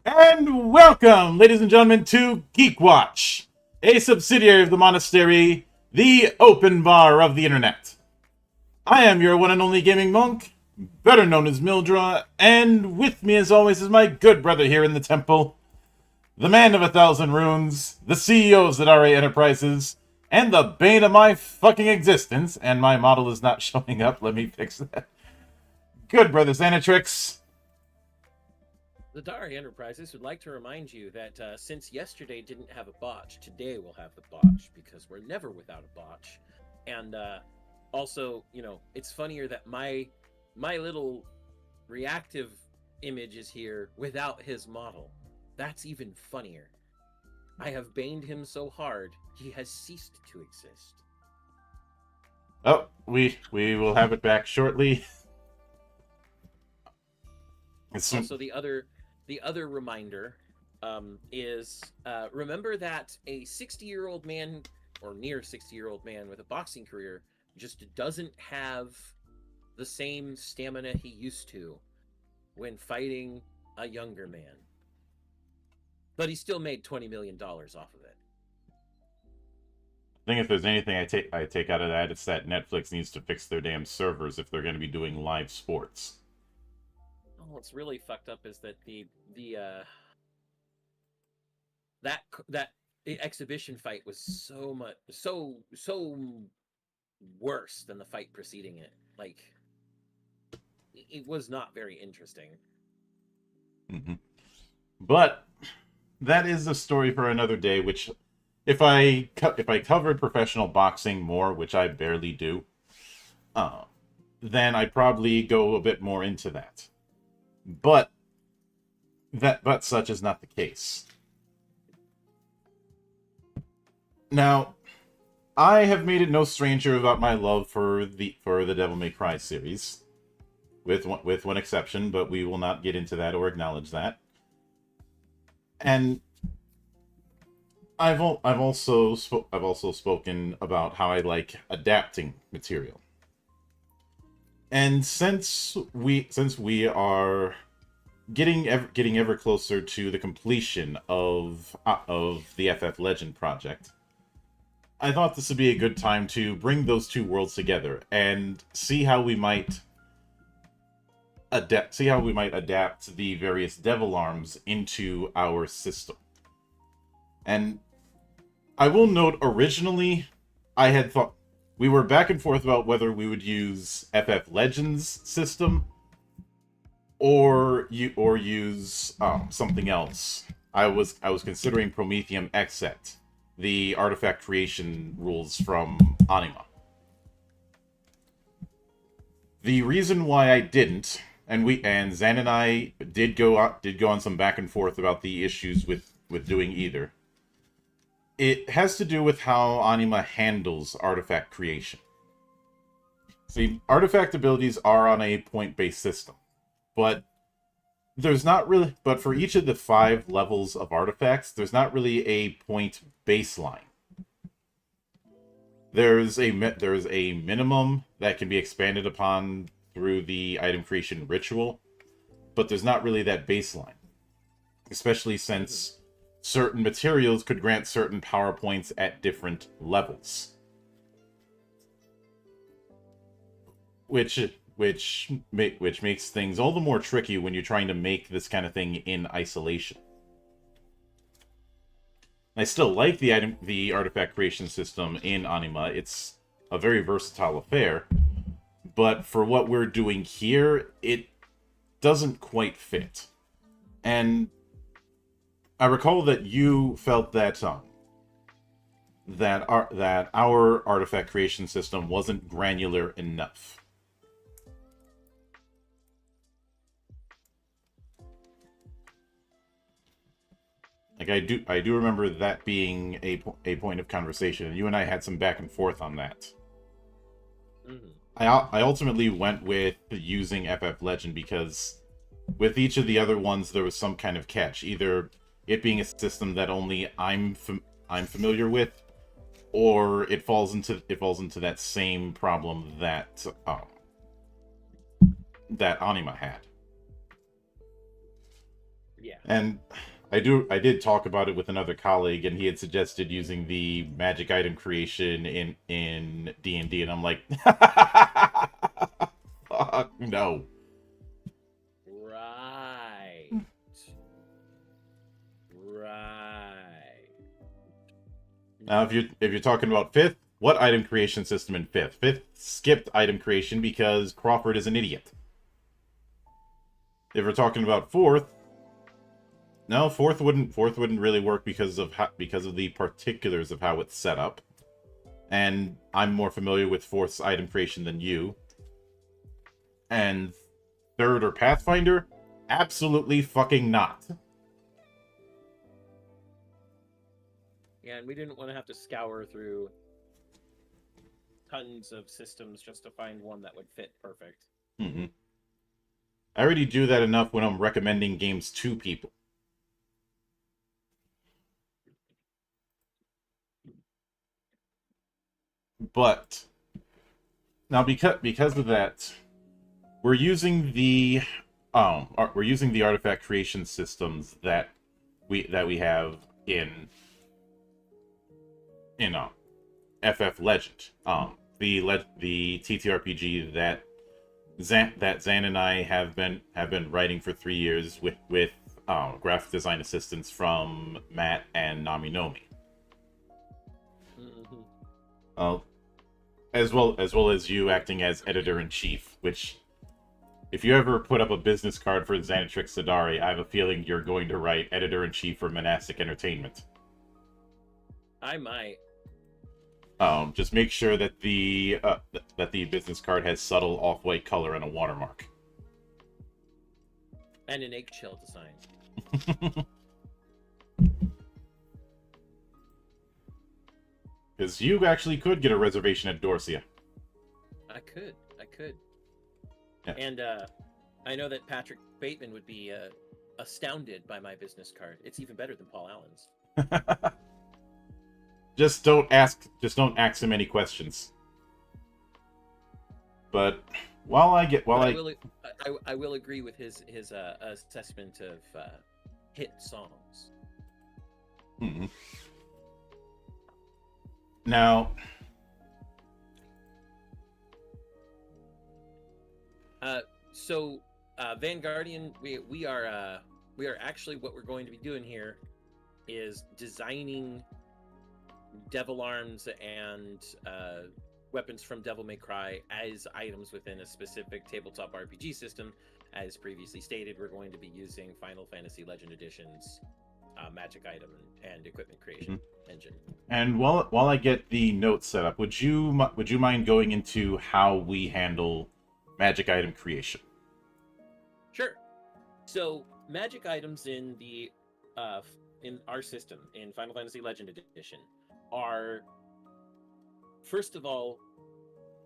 And welcome, ladies and gentlemen, to GeekWatch, a subsidiary of the monastery, the open bar of the internet. I am your one and only gaming monk, better known as Mildra, and with me as always is my good brother here in the temple, the man of 1,000 runes, the CEO of Zedare Enterprises, and the bane of my fucking existence, and my model is not showing up, let me fix that. Good brother Xanatrix. The Dari Enterprises would like to remind you that since yesterday didn't have a botch, today we'll have the botch, because we're never without a botch. And also, you know, it's funnier that my little reactive image is here without his model. That's even funnier. I have baned him so hard, he has ceased to exist. Oh, we will have it back shortly. Also, the other reminder is remember that a 60-year-old man or near 60-year-old man with a boxing career just doesn't have the same stamina he used to when fighting a younger man. But he still made $20 million off of it. I think if there's anything I take out of that, it's that Netflix needs to fix their damn servers if they're going to be doing live sports. Oh, what's really fucked up is that the that exhibition fight was so worse than the fight preceding it. Like, it was not very interesting. Mm-hmm. But that is a story for another day. Which, if I covered professional boxing more, which I barely do, then I'd probably go a bit more into that. But such is not the case. Now, I have made it no stranger about my love for the Devil May Cry series, with one exception, but we will not get into that or acknowledge that. And I've also spoken about how I like adapting material. And since we are getting ever closer to the completion of the FF Legend project, I thought this would be a good time to bring those two worlds together and see how we might adapt the various devil arms into our system. And I will note, originally I had thought we were back and forth about whether we would use FF Legends system or use something else. I was considering Prometheum Exet, the artifact creation rules from Anima. The reason why I didn't, and Zan and I did go on some back and forth about the issues with doing either. It has to do with how Anima handles artifact creation. See, artifact abilities are on a point-based system, but there's not really. But for each of the 5 levels of artifacts, there's not really a point baseline. There's a minimum that can be expanded upon through the item creation ritual, but there's not really that baseline, especially since certain materials could grant certain power points at different levels, which makes things all the more tricky when you're trying to make this kind of thing in isolation. I still like the artifact creation system in Anima. It's a very versatile affair, but for what we're doing here, it doesn't quite fit. And I recall that you felt that our artifact creation system wasn't granular enough. Like, I do remember that being a point of conversation, and you and I had some back and forth on that. Mm-hmm. I ultimately went with using FF Legend because with each of the other ones there was some kind of catch, either it being a system that only I'm familiar with, or it falls into that same problem that Anima had. Yeah. And I did talk about it with another colleague, and he had suggested using the magic item creation in D&D, and I'm like, fuck no. Right. Now, if you're talking about 5th, what item creation system in 5th? 5th skipped item creation because Crawford is an idiot. If we're talking about 4th, no, 4th wouldn't really work because of the particulars of how it's set up. And I'm more familiar with 4th's item creation than you. And 3rd or Pathfinder? Absolutely fucking not. Yeah, and we didn't want to have to scour through tons of systems just to find one that would fit perfect. Mm-hmm. I already do that enough when I'm recommending games to people. But now, because of that, we're using the artifact creation systems that we have in FF Legend. The TTRPG that Zan and I have been writing for 3 years with graphic design assistance from Matt and Nami Nomi. Mm-hmm. As well as you acting as editor-in-chief, which, if you ever put up a business card for Xanatrix Sadari, I have a feeling you're going to write editor-in-chief for Monastic Entertainment. I might. Just make sure that the business card has subtle off-white color and a watermark. And an eggshell design. Because you actually could get a reservation at Dorsia. I could. Yeah. And I know that Patrick Bateman would be astounded by my business card. It's even better than Paul Allen's. Just don't ask him any questions. But I will agree with his assessment of hit songs. Mm-hmm. Now, Vanguardian, we are actually, what we're going to be doing here is designing devil arms and weapons from Devil May Cry as items within a specific tabletop RPG system. As previously stated, we're going to be using Final Fantasy Legend Edition's magic item and equipment creation engine. And while I get the notes set up, would you mind going into how we handle magic item creation? Sure. So magic items in our system in Final Fantasy Legend Edition are, first of all,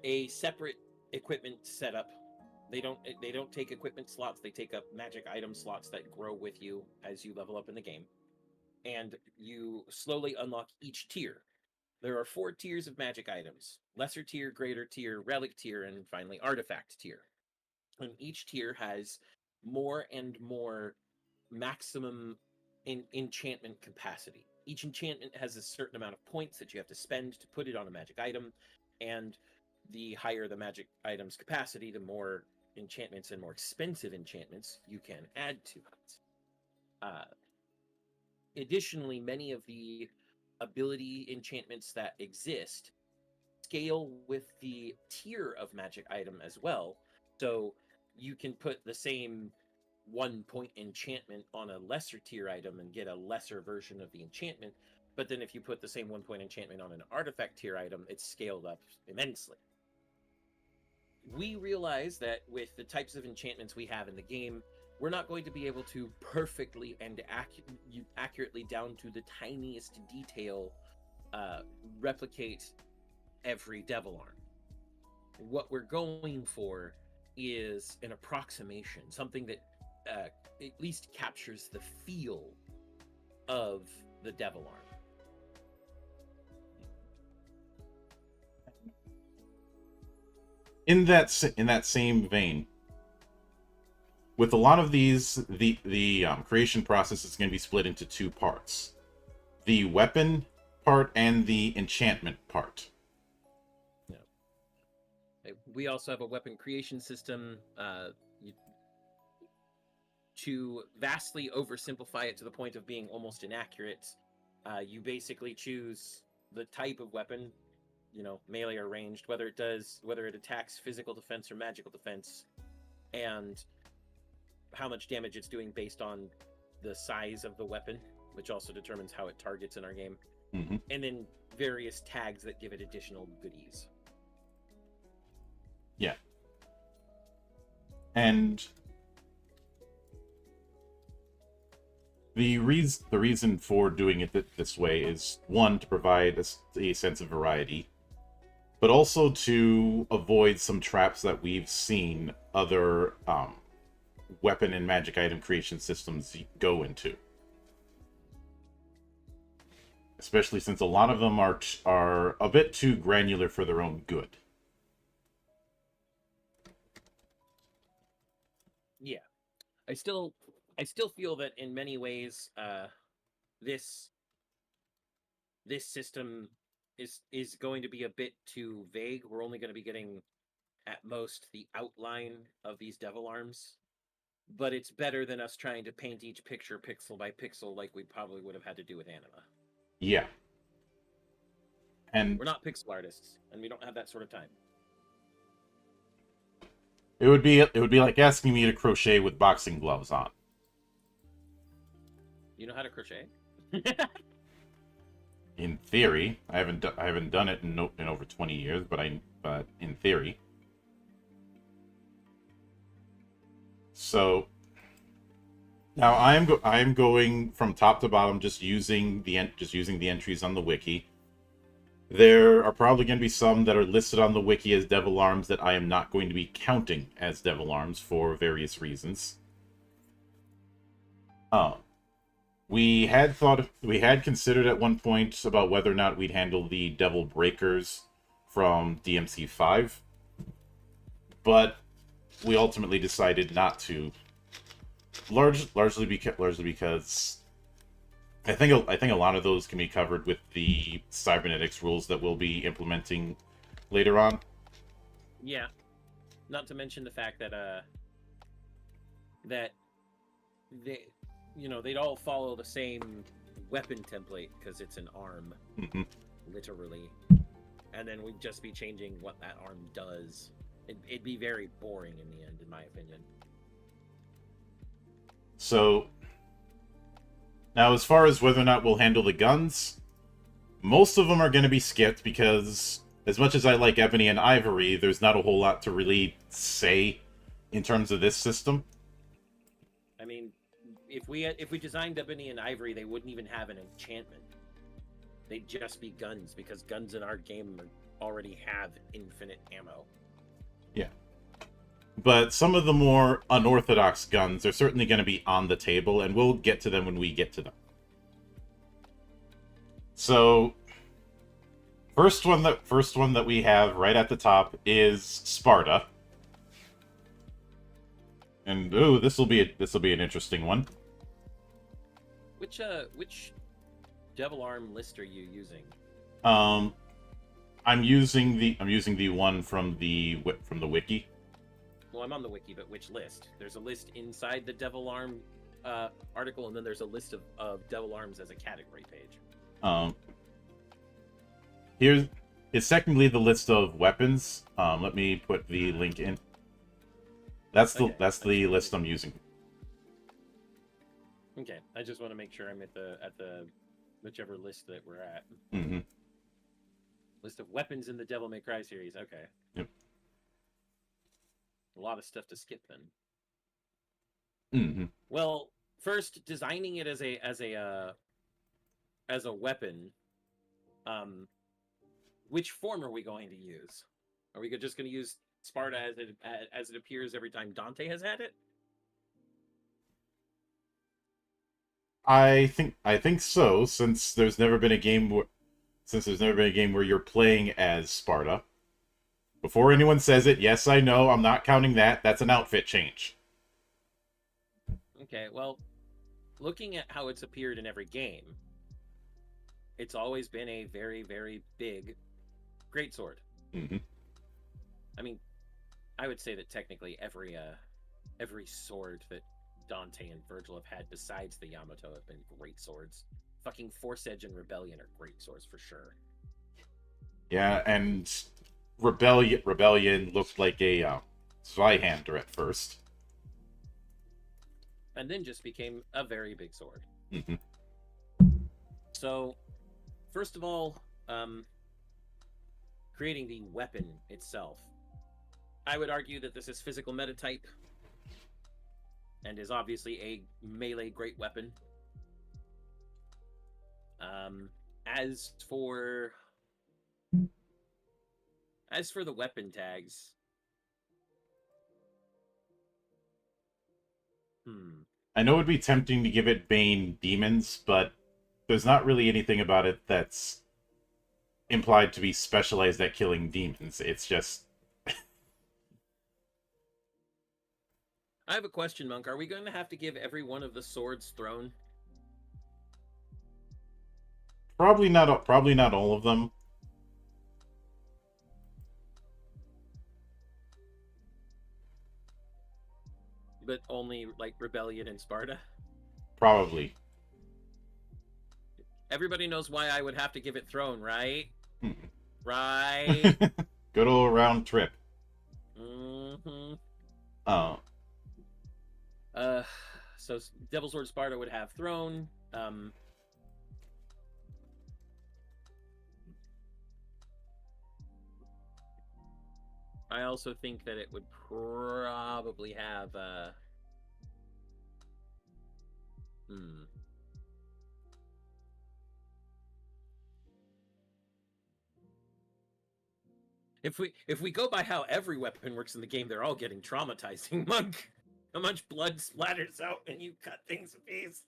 a separate equipment setup. They don't take equipment slots. They take up magic item slots that grow with you as you level up in the game, and you slowly unlock each tier. There are 4 tiers of magic items: lesser tier, greater tier, relic tier, and finally artifact tier. And each tier has more and more maximum enchantment capacity. Each enchantment has a certain amount of points that you have to spend to put it on a magic item, and the higher the magic item's capacity, the more enchantments and more expensive enchantments you can add to it. Additionally, many of the ability enchantments that exist scale with the tier of magic item as well. So you can put the same 1-point enchantment on a lesser tier item and get a lesser version of the enchantment. But then if you put the same 1-point enchantment on an artifact tier item, it's scaled up immensely. We realize that with the types of enchantments we have in the game, we're not going to be able to perfectly and accurately, down to the tiniest detail, replicate every devil arm. What we're going for is an approximation, something that at least captures the feel of the devil arm. In that same vein, with a lot of these, the creation process is going to be split into 2 parts: the weapon part and the enchantment part. Yeah. We also have a weapon creation system. To vastly oversimplify it to the point of being almost inaccurate, you basically choose the type of weapon, melee or ranged, whether it attacks physical defense or magical defense, and how much damage it's doing based on the size of the weapon, which also determines how it targets in our game. Mm-hmm. And then various tags that give it additional goodies. Yeah. And the reason for doing it this way is, 1, to provide a sense of variety, but also to avoid some traps that we've seen other weapon and magic item creation systems go into. Especially since a lot of them are a bit too granular for their own good. Yeah, I still feel that in many ways, this system is going to be a bit too vague. We're only going to be getting at most the outline of these devil arms, but it's better than us trying to paint each picture pixel by pixel like we probably would have had to do with Anima. Yeah. And we're not pixel artists, and we don't have that sort of time. it would be like asking me to crochet with boxing gloves on. You know how to crochet? In theory, I haven't done it in over 20 years, but in theory. So now I am going from top to bottom, just using the entries on the wiki. There are probably going to be some that are listed on the wiki as devil arms that I am not going to be counting as devil arms for various reasons. We had considered at one point about whether or not we'd handle the devil breakers from DMC5, but we ultimately decided not to. Largely because I think a lot of those can be covered with the cybernetics rules that we'll be implementing later on. Yeah, not to mention the fact that that they'd all follow the same weapon template because it's an arm, literally, and then we'd just be changing what that arm does. It'd be very boring in the end, in my opinion. So now, as far as whether or not we'll handle the guns, most of them are going to be skipped because, as much as I like Ebony and Ivory, there's not a whole lot to really say in terms of this system. I mean, if we designed Ebony and Ivory, they wouldn't even have an enchantment. They'd just be guns, because guns in our game already have infinite ammo. Yeah. But some of the more unorthodox guns are certainly going to be on the table, and we'll get to them when we get to them. So, first one that we have right at the top is Sparta. And this will be an interesting one. Which devil arm list are you using? I'm using the one from the wiki. Well, I'm on the wiki, but which list? There's a list inside the devil arm article, and then there's a list of devil arms as a category page. It's technically the list of weapons. Let me put the link in. That's the list I'm using. Okay, I just want to make sure I'm at the whichever list that we're at. Mm-hmm. List of weapons in the Devil May Cry series. Okay. Yep. A lot of stuff to skip then. Mm-hmm. Well, first, designing it as a weapon. Which form are we going to use? Are we just going to use Sparta as it appears every time Dante has had it? I think so, since there's never been a game where you're playing as Sparta. Before anyone says it, yes, I know, I'm not counting that. That's an outfit change. Okay, well, looking at how it's appeared in every game, it's always been a very, very big greatsword. Mm-hmm. I mean, I would say that technically every sword that Dante and Virgil have had besides the Yamato have been great swords. Fucking Force Edge and Rebellion are great swords for sure. Yeah, and Rebellion looked like a Zweihander at first. And then just became a very big sword. Mm-hmm. So, first of all, creating the weapon itself. I would argue that this is physical meta type and is obviously a melee great weapon. As for As for the weapon tags, I know it'd be tempting to give it Bane Demons, but there's not really anything about it that's implied to be specialized at killing demons. It's just... I have a question, Monk. Are we going to have to give every one of the swords Throne? Probably not all of them. But only, like, Rebellion and Sparta? Probably. Everybody knows why I would have to give it Throne, right? Hmm. Right? Good old round trip. Mm-hmm. Oh. So Devil's Sword Sparta would have Throne. I also think that it would probably have If we go by how every weapon works in the game, they're all getting traumatizing, Monk. How much blood splatters out when you cut things to pieces.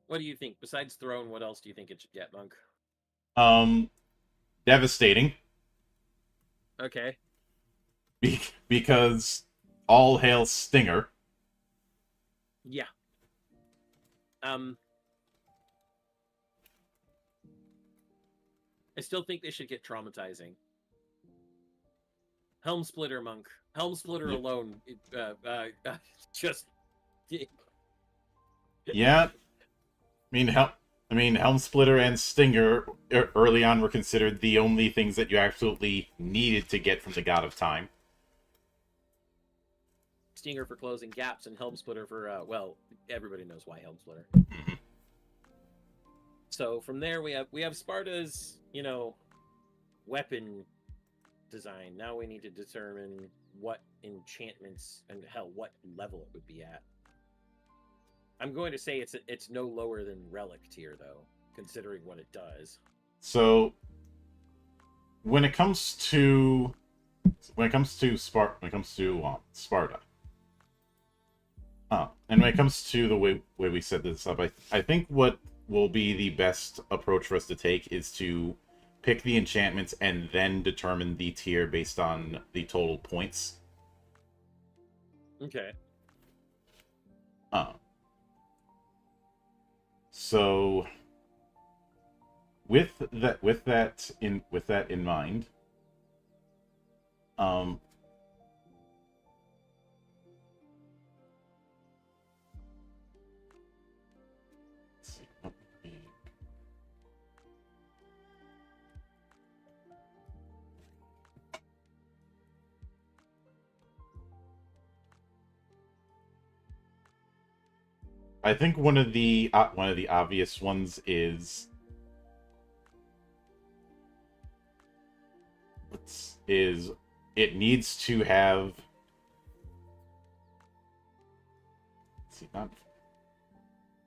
What do you think? Besides Throne, what else do you think it should get, Monk? Devastating. Okay. Because all hail Stinger. Yeah. I still think they should get traumatizing. Helm Splitter, Monk. Helm Splitter alone, just. Yeah. I mean, Helm Splitter and Stinger early on were considered the only things that you absolutely needed to get from the God of Time. Stinger for closing gaps and Helm Splitter for, well, everybody knows why Helm Splitter. Mm-hmm. So from there we have Sparta's, weapon design. Now we need to determine what enchantments and hell, what level it would be at. I'm going to say it's no lower than Relic tier though, considering what it does. So when it comes to Sparta, and when it comes to the way we set this up, I think what will be the best approach for us to take is to pick the enchantments and then determine the tier based on the total points. Okay. So with that in mind, I think one of the obvious ones is it needs to have, let's see,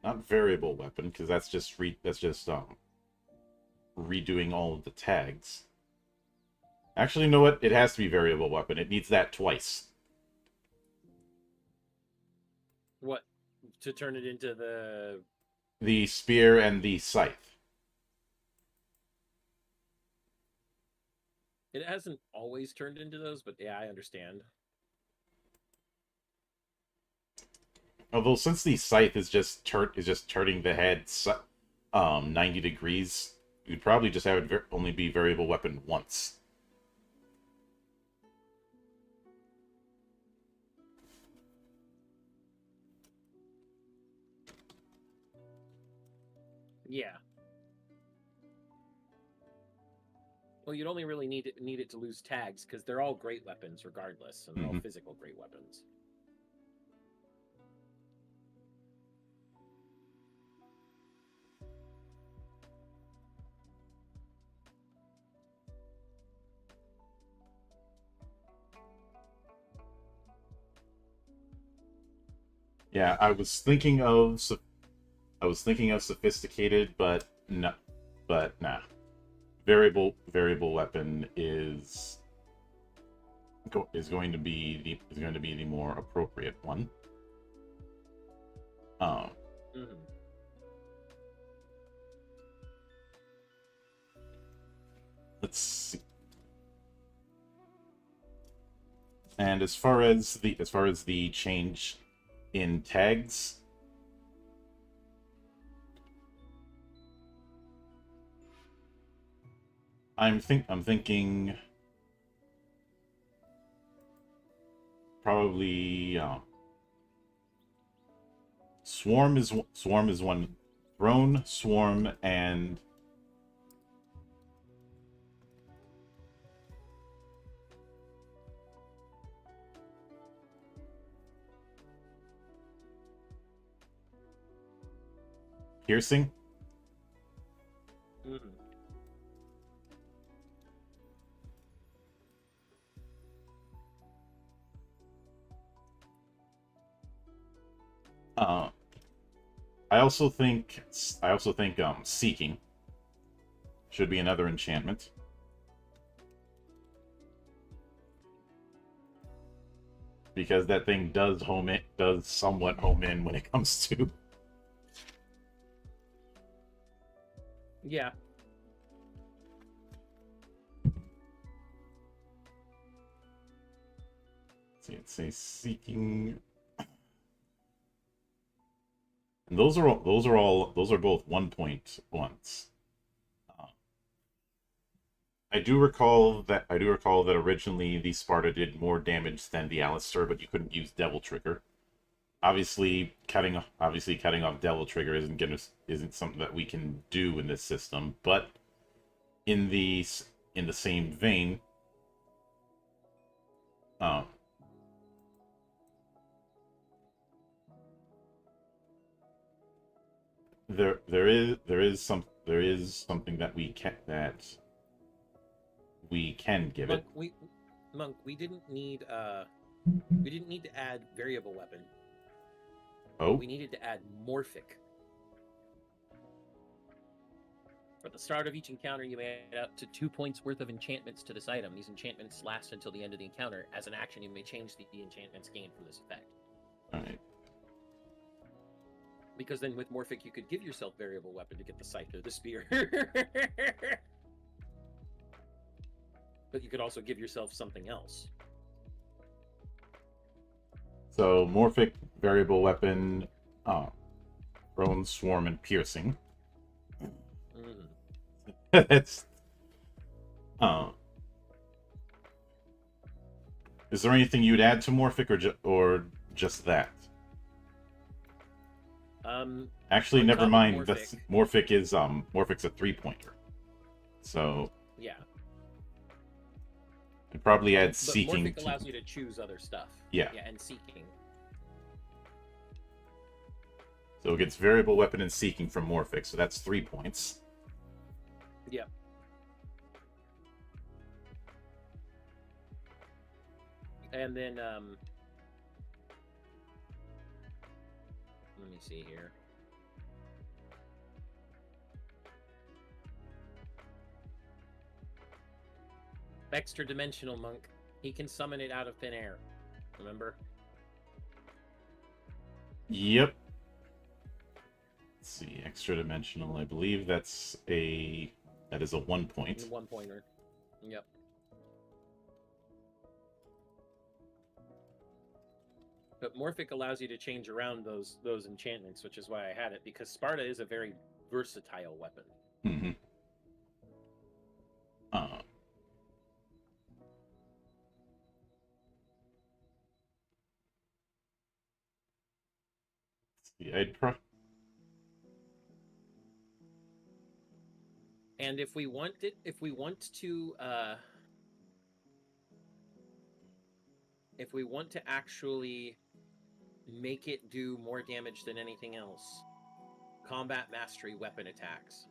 not variable weapon, because that's just redoing all of the tags. Actually, you know what? It has to be variable weapon. It needs that twice. What? To turn it into the spear and the scythe. It hasn't always turned into those, but yeah, I understand. Although since the scythe is just turning the head 90 degrees, you'd probably just have it only be variable weapon once. Yeah. Well, you'd only really need it to lose tags, because they're all great weapons regardless, and they're all physical great weapons. Yeah, I was thinking of sophisticated, but no, but nah. Variable weapon is going to be the more appropriate one. Mhm. Let's see. And as far as the change in tags, I'm thinking probably swarm is one. Throne, swarm, and piercing. Mhm. Uh, I also think seeking should be another enchantment because that thing does somewhat home in when it comes to. Yeah. See, it says seeking, and those are both 1 point ones. Uh, I do recall that originally the Sparta did more damage than the Alistair, but you couldn't use Devil Trigger. Obviously cutting off Devil Trigger isn't something that we can do in this system, but in the in the same vein, uh, there is something that we can give it. Monk, we didn't need to add variable weapon. Oh, We needed to add morphic. At the start of each encounter, you may add up to 2 points worth of enchantments to this item. These enchantments last until the end of the encounter. As an action, you may change the enchantments gained from this effect. all right. Because then with morphic, you could give yourself variable weapon to get the scythe or the spear. But you could also give yourself something else. So morphic, variable weapon, prone, swarm, and piercing. Mm. That's uh, is there anything you'd add to morphic or just that? Actually, On never top of mind. morphic, Morphic's a 3-pointer. So yeah. I'd probably add But seeking morphic allows you to choose other stuff. Yeah. Yeah, and seeking. So it gets variable weapon and seeking from morphic, so that's 3 points. Yep. And then let me see here. Extra dimensional monk. He can summon it out of thin air. Remember? Yep. Let's see, extra dimensional. I believe that is a 1 point. 1-pointer. Yep. But morphic allows you to change around those enchantments, which is why I had it, because Sparta is a very versatile weapon. Mm-hmm. See, And if we want to actually make it do more damage than anything else, combat mastery weapon attacks.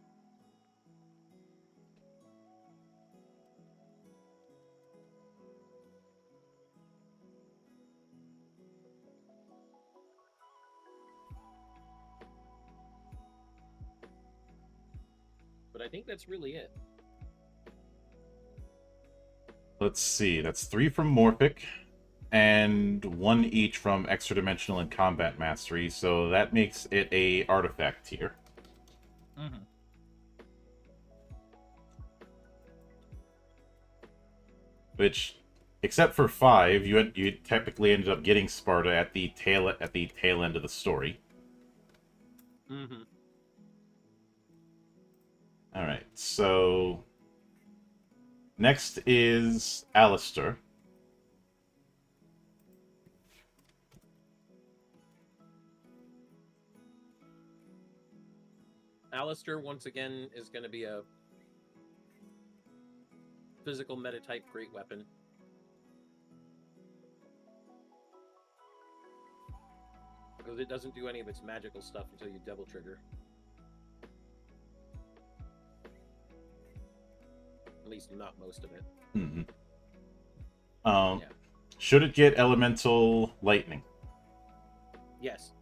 But I think that's really it. Let's see. That's 3 from Morphic, and 1 each from Extra Dimensional and Combat Mastery, so that makes it a artifact tier. Mm-hmm. Which, except for 5, you typically ended up getting Sparta at the tail end of the story. Mm-hmm. All right, so next is Alistair. Alistair, once again, is going to be a physical meta-type great weapon. Because it doesn't do any of its magical stuff until you double trigger. At least not most of it. Mm-hmm. Yeah. Should it get Elemental Lightning? Yes.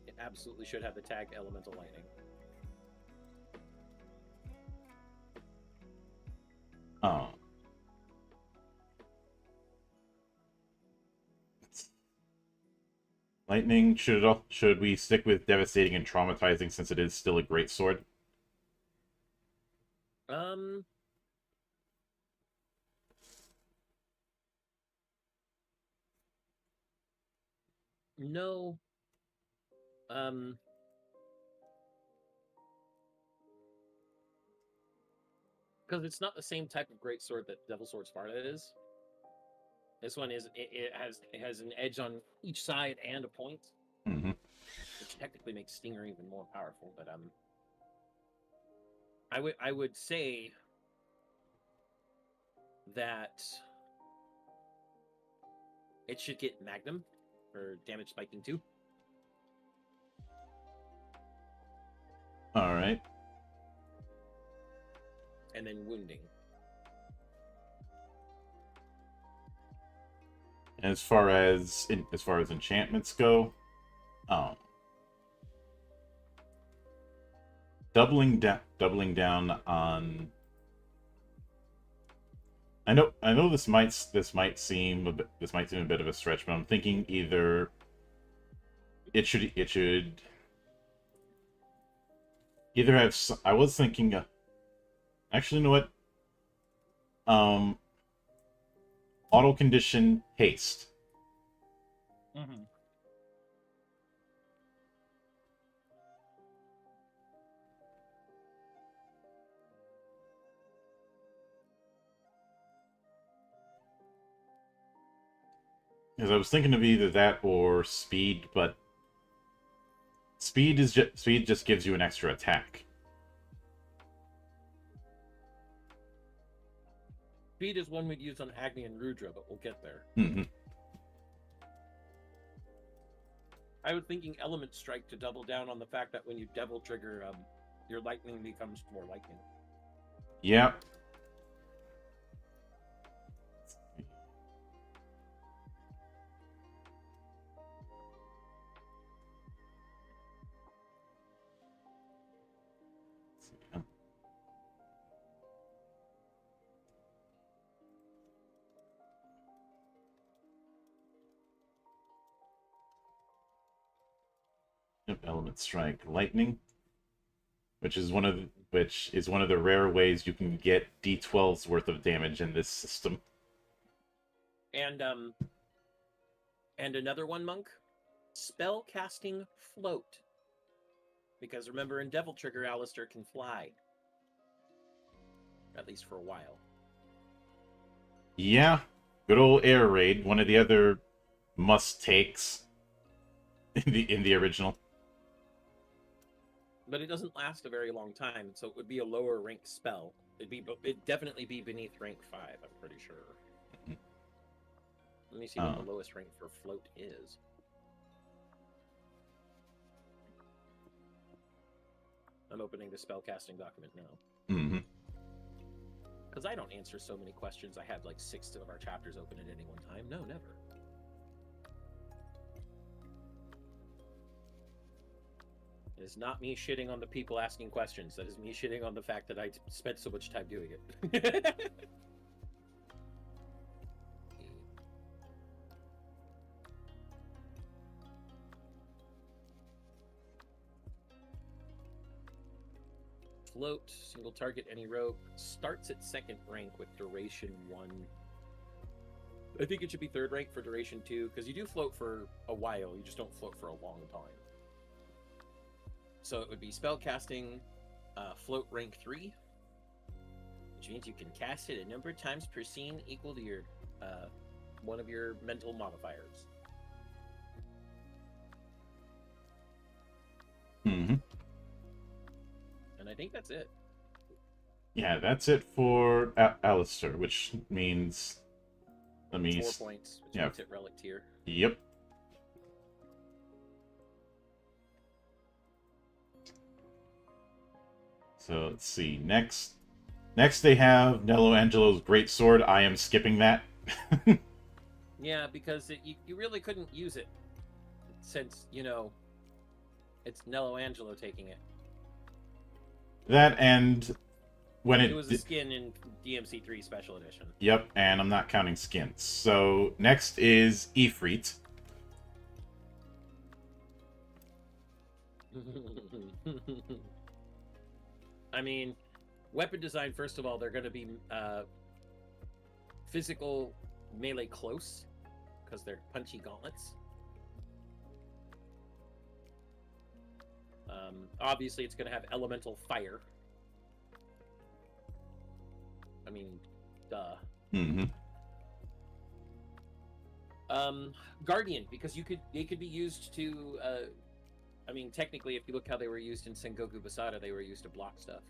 It absolutely should have the tag Elemental Lightning. Oh. Lightning, should we stick with Devastating and Traumatizing since it is still a great sword? No. Because it's not the same type of great sword that Devil Sword Sparta is. This one is it has an edge on each side and a point, Mm-hmm. which technically makes Stinger even more powerful. But I would say that it should get Magnum for damage spiking too. All right. And then wounding. And as far as enchantments go, doubling down on. I know this might seem a bit of a stretch, but I'm thinking either it should either have. I was thinking. Actually, you know what? Auto condition haste. Mm-hmm. Because I was thinking of either that or speed, but speed just gives you an extra attack. Speed is one we'd use on Agni and Rudra, but we'll get there. Mm-hmm. I was thinking Element Strike to double down on the fact that when you devil trigger, your lightning becomes more lightning. Yeah. Yep, Element Strike Lightning, which is one of the rare ways you can get D12's worth of damage in this system. And another one, Monk, spell casting float. Because remember, in Devil Trigger, Alistair can fly. At least for a while. Yeah, good old air raid, one of the other must takes in the original. But it doesn't last a very long time, so it would be a lower rank spell. It'd definitely be beneath rank 5, I'm pretty sure. Mhm. Let me see what the lowest rank for float is. I'm opening the spellcasting document now. Mm-hmm. Because I don't answer so many questions. I have like 6 of our chapters open at any one time. No, never. It is not me shitting on the people asking questions. That is me shitting on the fact that I spent so much time doing it. Float, single target, any rope. Starts at 2nd rank with duration 1. I think it should be 3rd rank for duration 2, because you do float for a while, you just don't float for a long time. So it would be spellcasting, float rank 3, which means you can cast it a number of times per scene equal to your one of your mental modifiers. Mm-hmm. And I think that's it. Yeah, that's it for Alistair, which means... Let me... 4 points, which yeah. makes it relic tier. Yep. So let's see. Next they have Nello Angelo's Great Sword. I am skipping that. Yeah, because you really couldn't use it since, you know, it's Nello Angelo taking it. That and when It was a skin in DMC3 Special Edition. Yep, and I'm not counting skins. So next is Ifrit. I mean, weapon design, first of all, they're going to be physical melee close, because they're punchy gauntlets. Obviously, it's going to have elemental fire. I mean, duh. Mm-hmm. Guardian, because they could be used to. I mean, technically, if you look how they were used in Sengoku Basara, they were used to block stuff.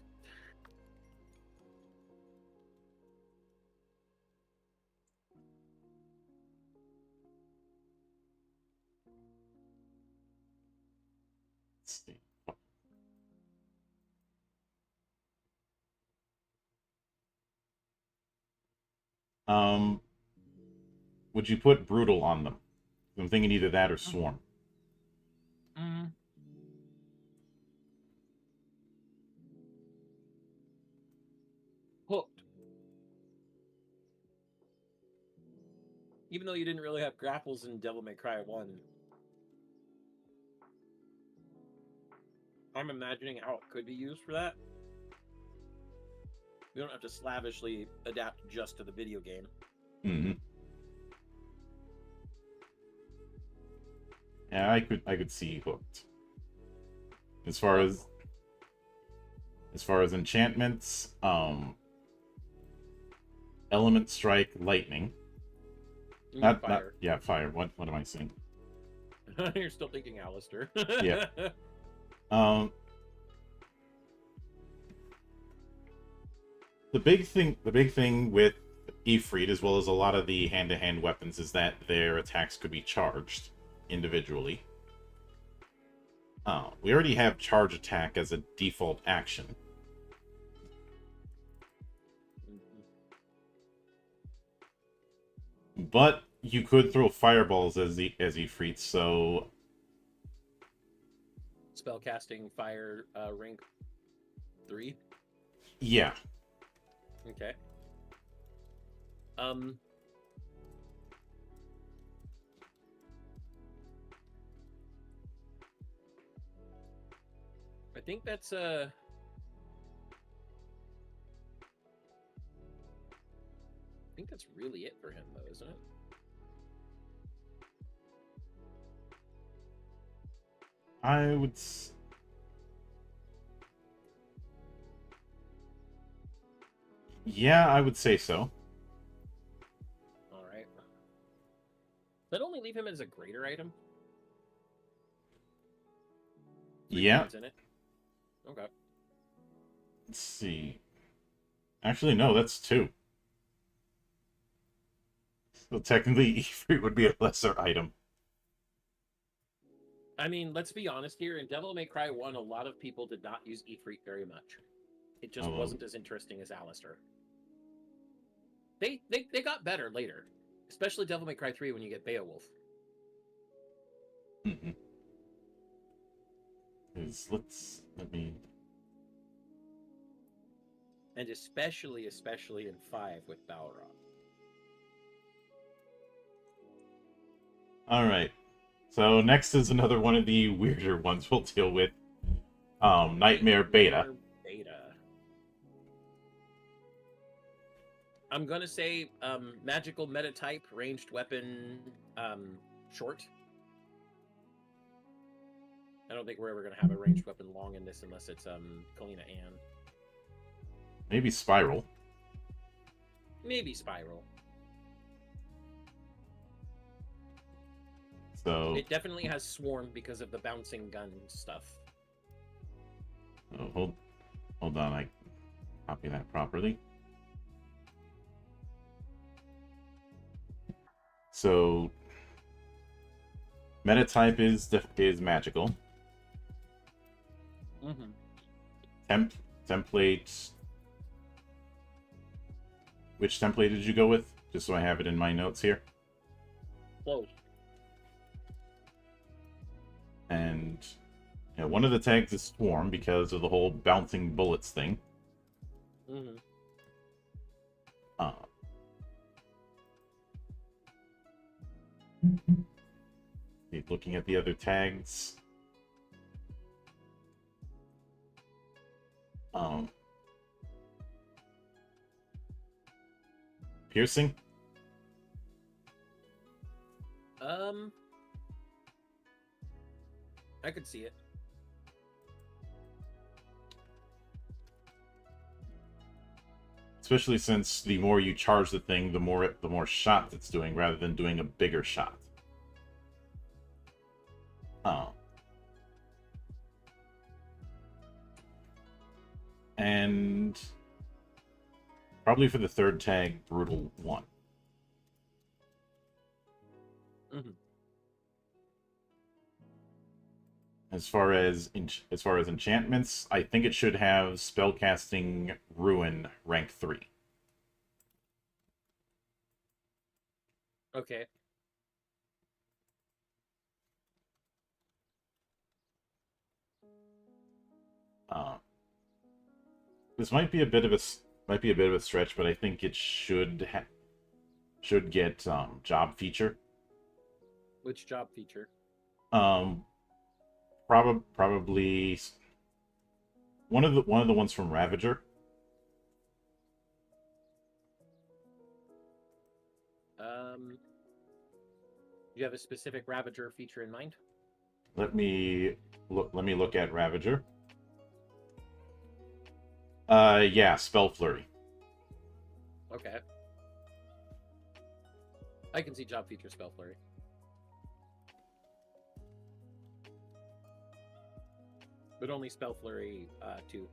Let's see. Would you put Brutal on them? I'm thinking either that or Swarm. Mm. Hooked. Even though you didn't really have grapples in Devil May Cry 1, I'm imagining how it could be used for that. You don't have to slavishly adapt just to the video game. Mm-hmm. Yeah, I could see Hooked. As far as enchantments, Element Strike, Lightning. Not Fire. Fire. What am I saying? You're still thinking Alistair. Yeah. The big thing with Ifrit, as well as a lot of the hand-to-hand weapons, is that their attacks could be charged individually. We already have charge attack as a default action. But you could throw fireballs as Ifrit, so... Spellcasting fire rank 3? Yeah. Okay. I think that's I think that's really it for him, though, isn't it? I would... Yeah, I would say so. Alright. That only leave him as a greater item? Yeah. In it? Okay. Let's see. Actually, no, that's 2. So technically, Ifrit would be a lesser item. I mean, let's be honest here. In Devil May Cry 1, a lot of people did not use Ifrit very much. It just wasn't as interesting as Alistair. They got better later. Especially Devil May Cry 3 when you get Beowulf. Mm-hmm. Because let me. And especially in 5 with Balrog. All right. So next is another one of the weirder ones we'll deal with. Nightmare Beta. Beta. I'm gonna say magical meta type, ranged weapon, short. I don't think we're ever gonna have a ranged weapon long in this unless it's Kalina Ann. Maybe Spiral. Maybe Spiral. So It definitely has Swarm because of the bouncing gun stuff. hold on, I copy that properly. So meta type is magical. Mm-hmm. Template. Which template did you go with? Just so I have it in my notes here. Close. And yeah, one of the tags is Swarm because of the whole bouncing bullets thing. Mm-hmm. Looking at the other tags. Piercing. I could see it. Especially since the more you charge the thing, the more shots it's doing, rather than doing a bigger shot. And probably for the third tag, Brutal 1. Mm-hmm. As far as enchantments, I think it should have Spellcasting Ruin rank 3. Okay. This might be a bit of a stretch, but I think it should get job feature. Which job feature? Probably one of the ones from Ravager. Do you have a specific Ravager feature in mind? Let me look at Ravager. Yeah, Spell Flurry. Okay. I can see job feature Spell Flurry. But only Spell Flurry 2.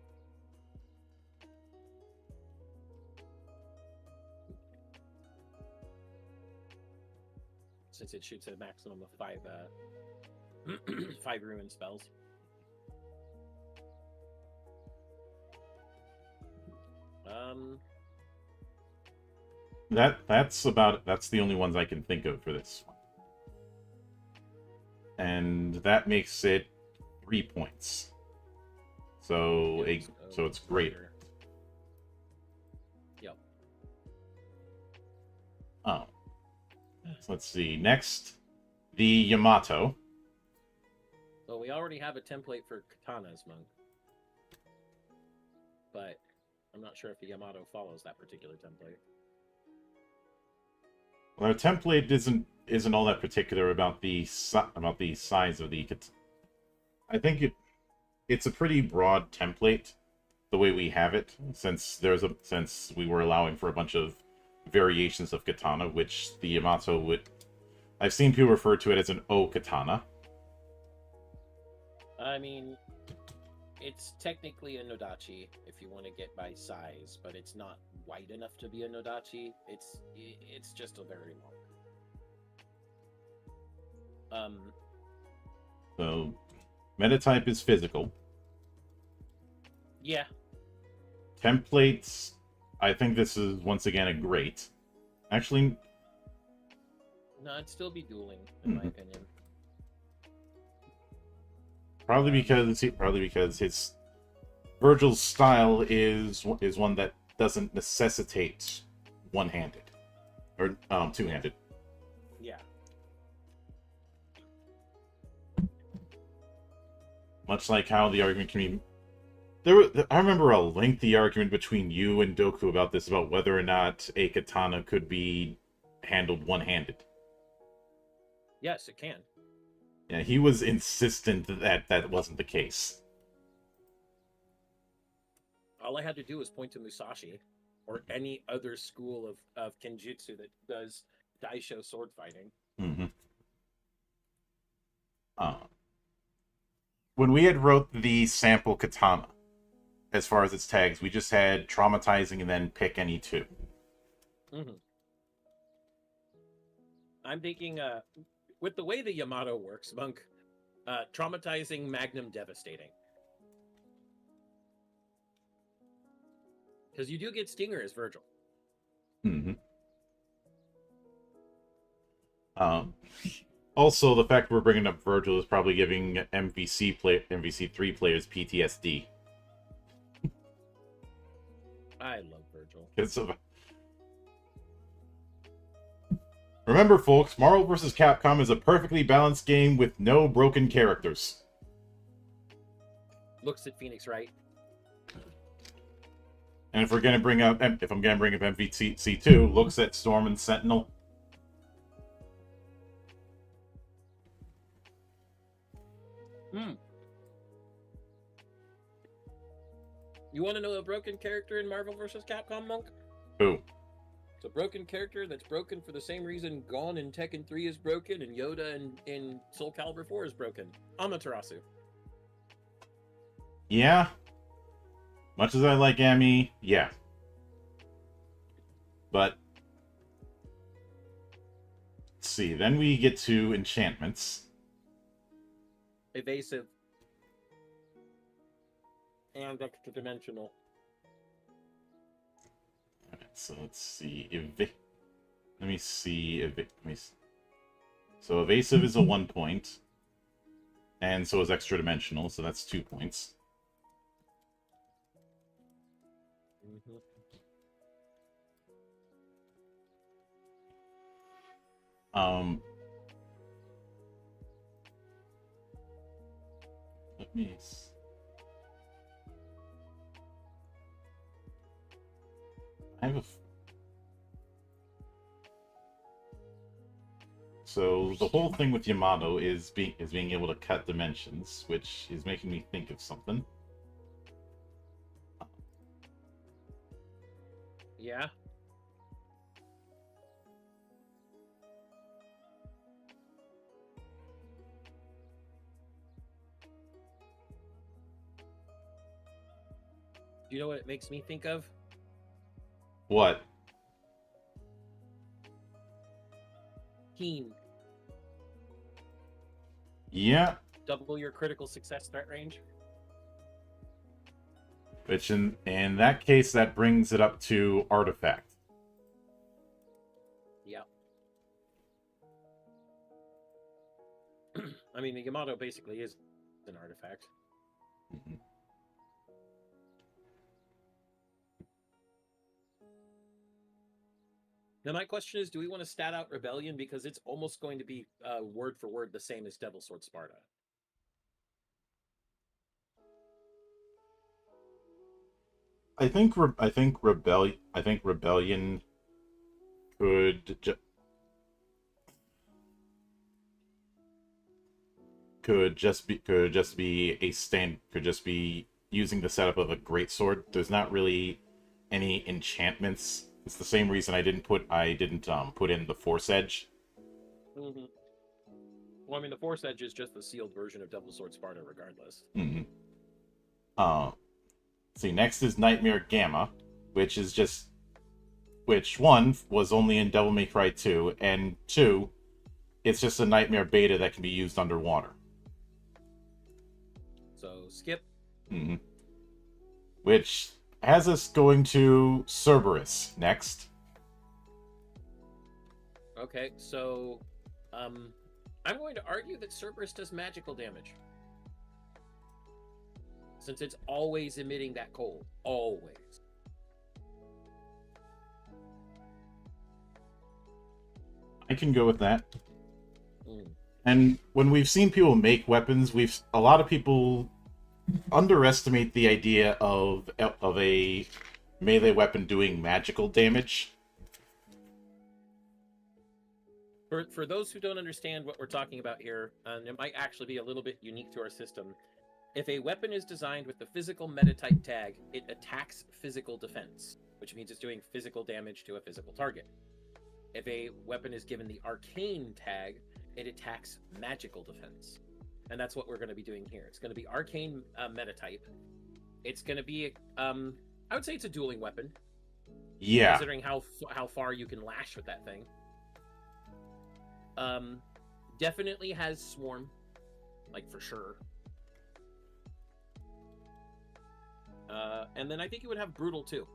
Since it shoots a maximum of 5 5 ruin spells. That's the only ones I can think of for this one. And that makes it 3 points. So it's greater. Yep. Oh. So let's see. Next, the Yamato. Well, we already have a template for katanas, Monk. But I'm not sure if the Yamato follows that particular template. Well, our template isn't all that particular about the size of the katana. I think it's a pretty broad template the way we have it, since we were allowing for a bunch of variations of katana, which the Yamato would. I've seen people refer to it as an O katana. I mean, it's technically a Nodachi if you want to get by size, but it's not wide enough to be a Nodachi. It's just a very long. So, metatype is physical. Yeah. Templates, I think this is once again a great. Actually, no, it'd still be dueling in my opinion. Probably because his Virgil's style is one that doesn't necessitate one-handed or two-handed. Yeah. Much like how the argument can be. I remember a lengthy argument between you and Doku about this, about whether or not a katana could be handled one-handed. Yes, it can. Yeah, he was insistent that that wasn't the case. All I had to do was point to Musashi or any other school of kenjutsu that does daisho sword fighting. Mm-hmm. When we had wrote the sample katana, as far as its tags, we just had traumatizing and then pick any two. Mm-hmm. I'm thinking, with the way the Yamato works, Monk, traumatizing, magnum, devastating. Because you do get Stinger as Virgil. Mm-hmm. Also, the fact we're bringing up Virgil is probably giving MVC3 players PTSD. I love Virgil. Remember, folks, Marvel vs. Capcom is a perfectly balanced game with no broken characters. Looks at Phoenix Wright. And if I'm gonna bring up MVC2, looks at Storm and Sentinel. Hmm. You want to know a broken character in Marvel vs. Capcom, Monk? Who? It's a broken character that's broken for the same reason Gon in Tekken 3 is broken and Yoda in Soul Calibur 4 is broken. Amaterasu. Yeah. Much as I like Ami, yeah. But let's see. Then we get to enchantments. Evasive. And extra dimensional. Alright, so let's see. Let me see. So evasive is a 1 point. And so is extra dimensional, so that's 2 points. Mm-hmm. Let me see. I have a. So the whole thing with Yamato is being able to cut dimensions, which is making me think of something. Yeah. Do you know what it makes me think of? What? Keen. Yeah. Double your critical success threat range. Which in that case, that brings it up to artifact. Yeah. I mean, the Yamato basically is an artifact. Mm-hmm. Now, my question is, do we want to stat out Rebellion? Because it's almost going to be word for word the same as Devil Sword Sparta. I think Rebellion could just be using the setup of a greatsword. There's not really any enchantments. It's the same reason I didn't put in the Force Edge. Mm-hmm. Well, I mean, the Force Edge is just the sealed version of Devil Sword Sparta, regardless. Mm-hmm. See, next is Nightmare Gamma, which one was only in Devil May Cry 2, and 2, it's just a Nightmare Beta that can be used underwater. So, skip. Mm-hmm. Which has us going to Cerberus next. Okay, so, I'm going to argue that Cerberus does magical damage. since it's always emitting that cold. Always. I can go with that. Mm. And when we've seen people make weapons, a lot of people underestimate the idea of a melee weapon doing magical damage. For those who don't understand what we're talking about here, and it might actually be a little bit unique to our system, if a weapon is designed with the physical meta type tag, it attacks physical defense, which means it's doing physical damage to a physical target. If a weapon is given the arcane tag, it attacks magical defense. And that's what we're going to be doing here. It's going to be arcane meta type. It's going to be, I would say it's a dueling weapon. Yeah. Considering how far you can lash with that thing. Definitely has Swarm, like for sure. And then I think it would have Brutal too.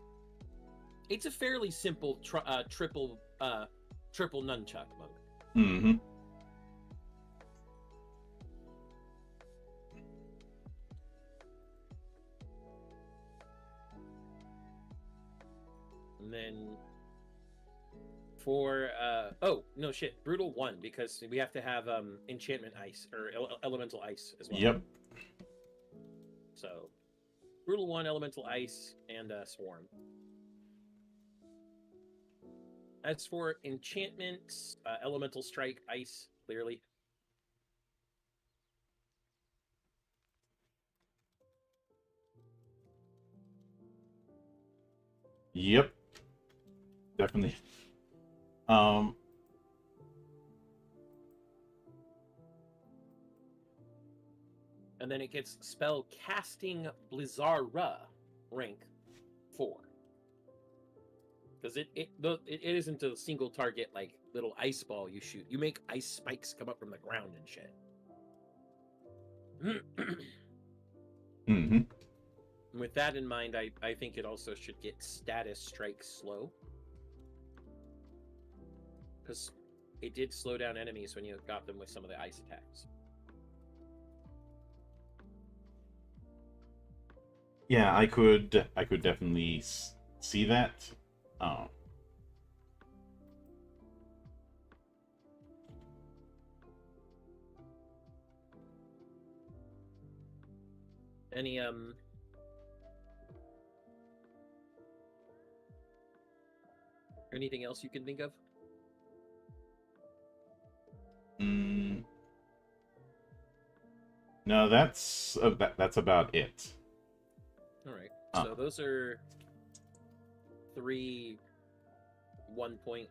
It's a fairly simple triple nunchuck mode. Mm-hmm. And then for oh no shit, Brutal 1, because we have to have enchantment ice or elemental ice as well. Yep. So Brutal 1, elemental ice, and Swarm. As for enchantments, elemental strike, ice, clearly. Yep. Definitely. And then it gets spell casting Blizzara rank 4. Because it isn't a single target like little ice ball you shoot. You make ice spikes come up from the ground and shit. Mm-hmm. With that in mind, I think it also should get status strike slow. Because it did slow down enemies when you got them with some of the ice attacks. Yeah, I could definitely see that. Any anything else you can think of? No, that's about it. All right. So those are 3 1-point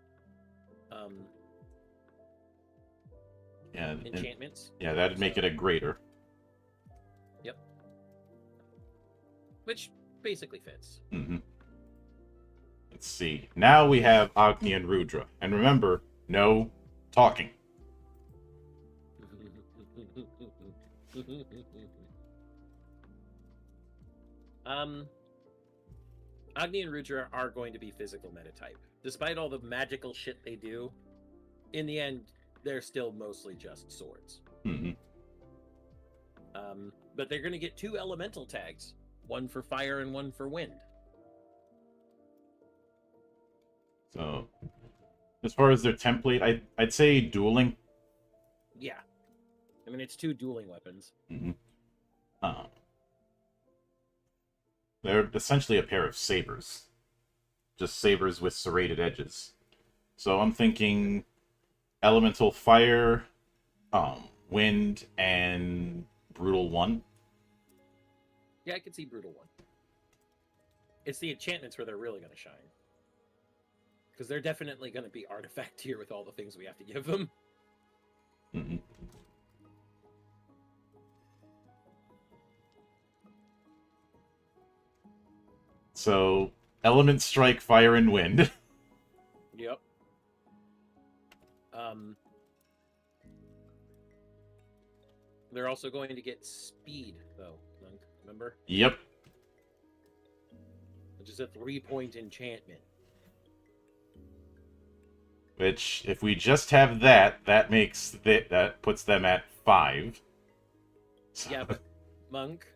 Yeah, enchantments. Yeah, that'd make it a greater. Yep. Which basically fits. Mm-hmm. Let's see. Now we have Agni and Rudra. And remember, no talking. Agni and Rudra are going to be physical meta type. Despite all the magical shit they do, in the end, they're still mostly just swords. Mm-hmm. But they're going to get 2 elemental tags. One for fire and one for wind. So, as far as their template, I'd say dueling. Yeah. I mean, it's 2 dueling weapons. Mm-hmm. They're essentially a pair of sabers. Just sabers with serrated edges. So I'm thinking elemental fire, wind, and brutal 1. Yeah, I could see brutal 1. It's the enchantments where they're really going to shine. Because they're definitely going to be artifact tier with all the things we have to give them. Mm-hmm. So, element strike, fire, and wind. Yep. They're also going to get speed, though. Remember? Yep. Which is a 3-point enchantment. Which, if we just have that, that puts them at 5. So... Yeah, but Monk,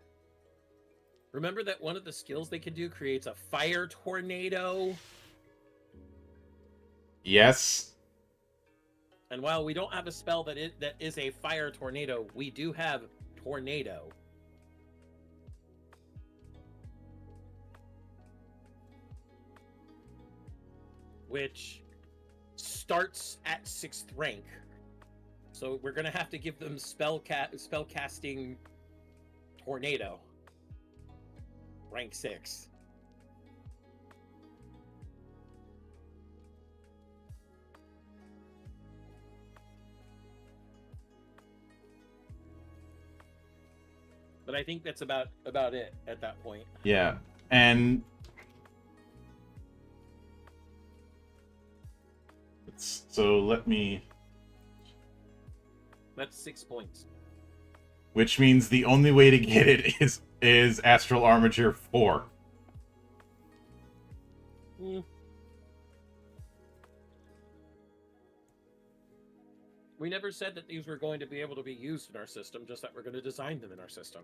Remember that one of the skills they can do creates a fire tornado? Yes. And while we don't have a spell that is a fire tornado, we do have tornado. Which starts at 6th rank. So we're gonna have to give them spell casting tornado. Rank 6. But I think that's about it at that point. Yeah. And so let me... That's 6 points. Which means the only way to get it is Astral Armature 4. We never said that these were going to be able to be used in our system, just that we're going to design them in our system.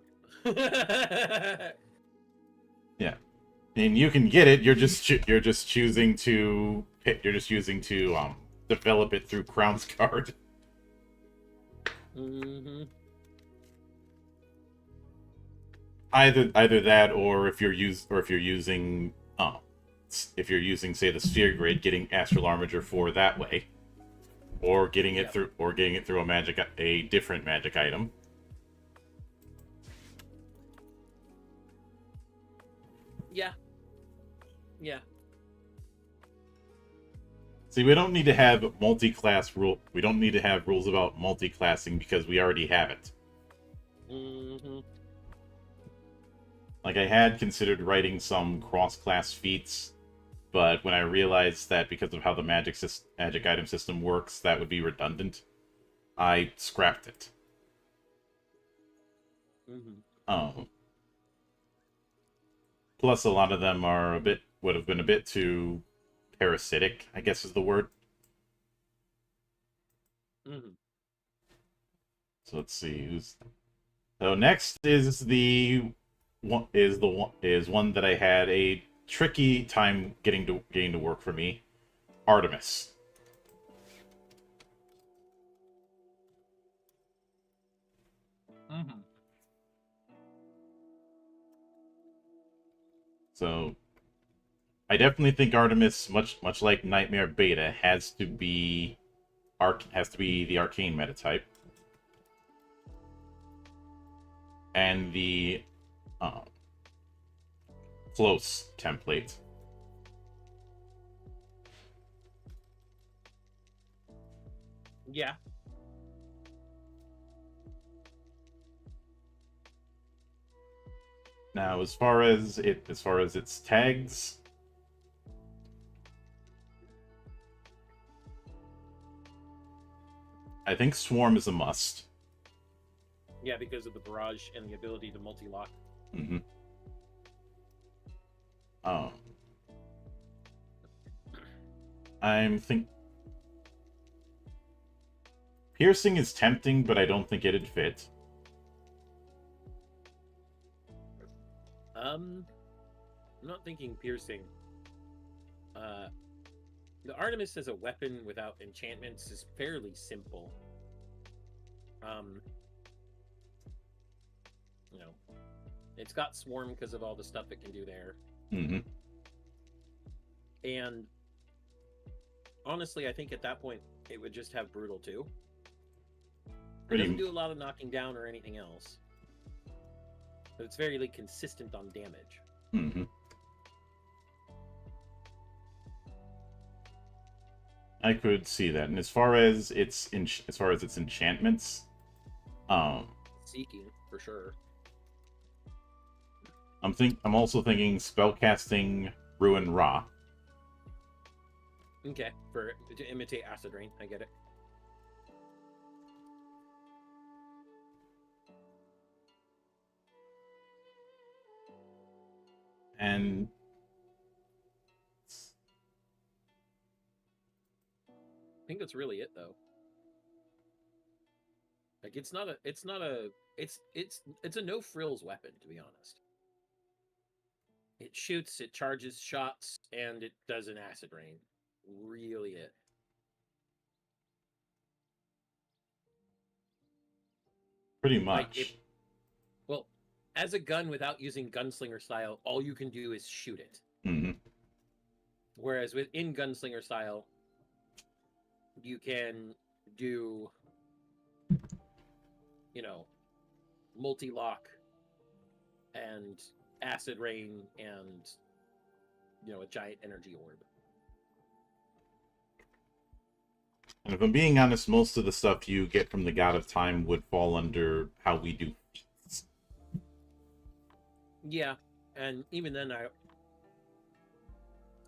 Yeah. And you can get it, you're just choosing to develop it through Crown's card. Mm-hmm. Either that, or if you're using say the Sphere Grid, getting Astral Armature 4 that way, or getting it through a different magic item. Yeah. Yeah. See, we don't need to have multi-class rule. We don't need to have rules about multi-classing because we already have it. Mm-hmm. Like, I had considered writing some cross-class feats, but when I realized that because of how the magic item system works, that would be redundant, I scrapped it. Mm-hmm. Plus, a lot of them would have been a bit too parasitic, I guess is the word. Mm-hmm. So let's see. So next is one that I had a tricky time getting to work for me. Artifice. Mm-hmm. So I definitely think Artemis, much like Nightmare Beta, has to be the arcane meta type. And the close template. Yeah. Now, as far as its tags, I think Swarm is a must. Yeah, because of the barrage and the ability to multi-lock. Mm-hmm. Piercing is tempting, but I don't think it'd fit. I'm not thinking piercing. The Artemis as a weapon without enchantments is fairly simple. You know, it's got Swarm because of all the stuff it can do there. Mm-hmm. And honestly, I think at that point it would just have Brutal too. It doesn't do a lot of knocking down or anything else, but it's very consistent on damage. Mm-hmm. I could see that. And as far as its enchantments, Seeking for sure. I'm also thinking spellcasting Ruin Ra. Okay, to imitate Acid Rain, I get it. And I think that's really it, though. Like, it's a no frills weapon, to be honest. It shoots, it charges shots, and it does an acid rain. Really it. Pretty Like, much. well, as a gun without using gunslinger style, all you can do is shoot it. Mm-hmm. Whereas within gunslinger style, you can do, you know, multi-lock and acid rain and, you know, a giant energy orb. And if I'm being honest, most of the stuff you get from the God of Time would fall under how we do feats. Yeah, and even then, I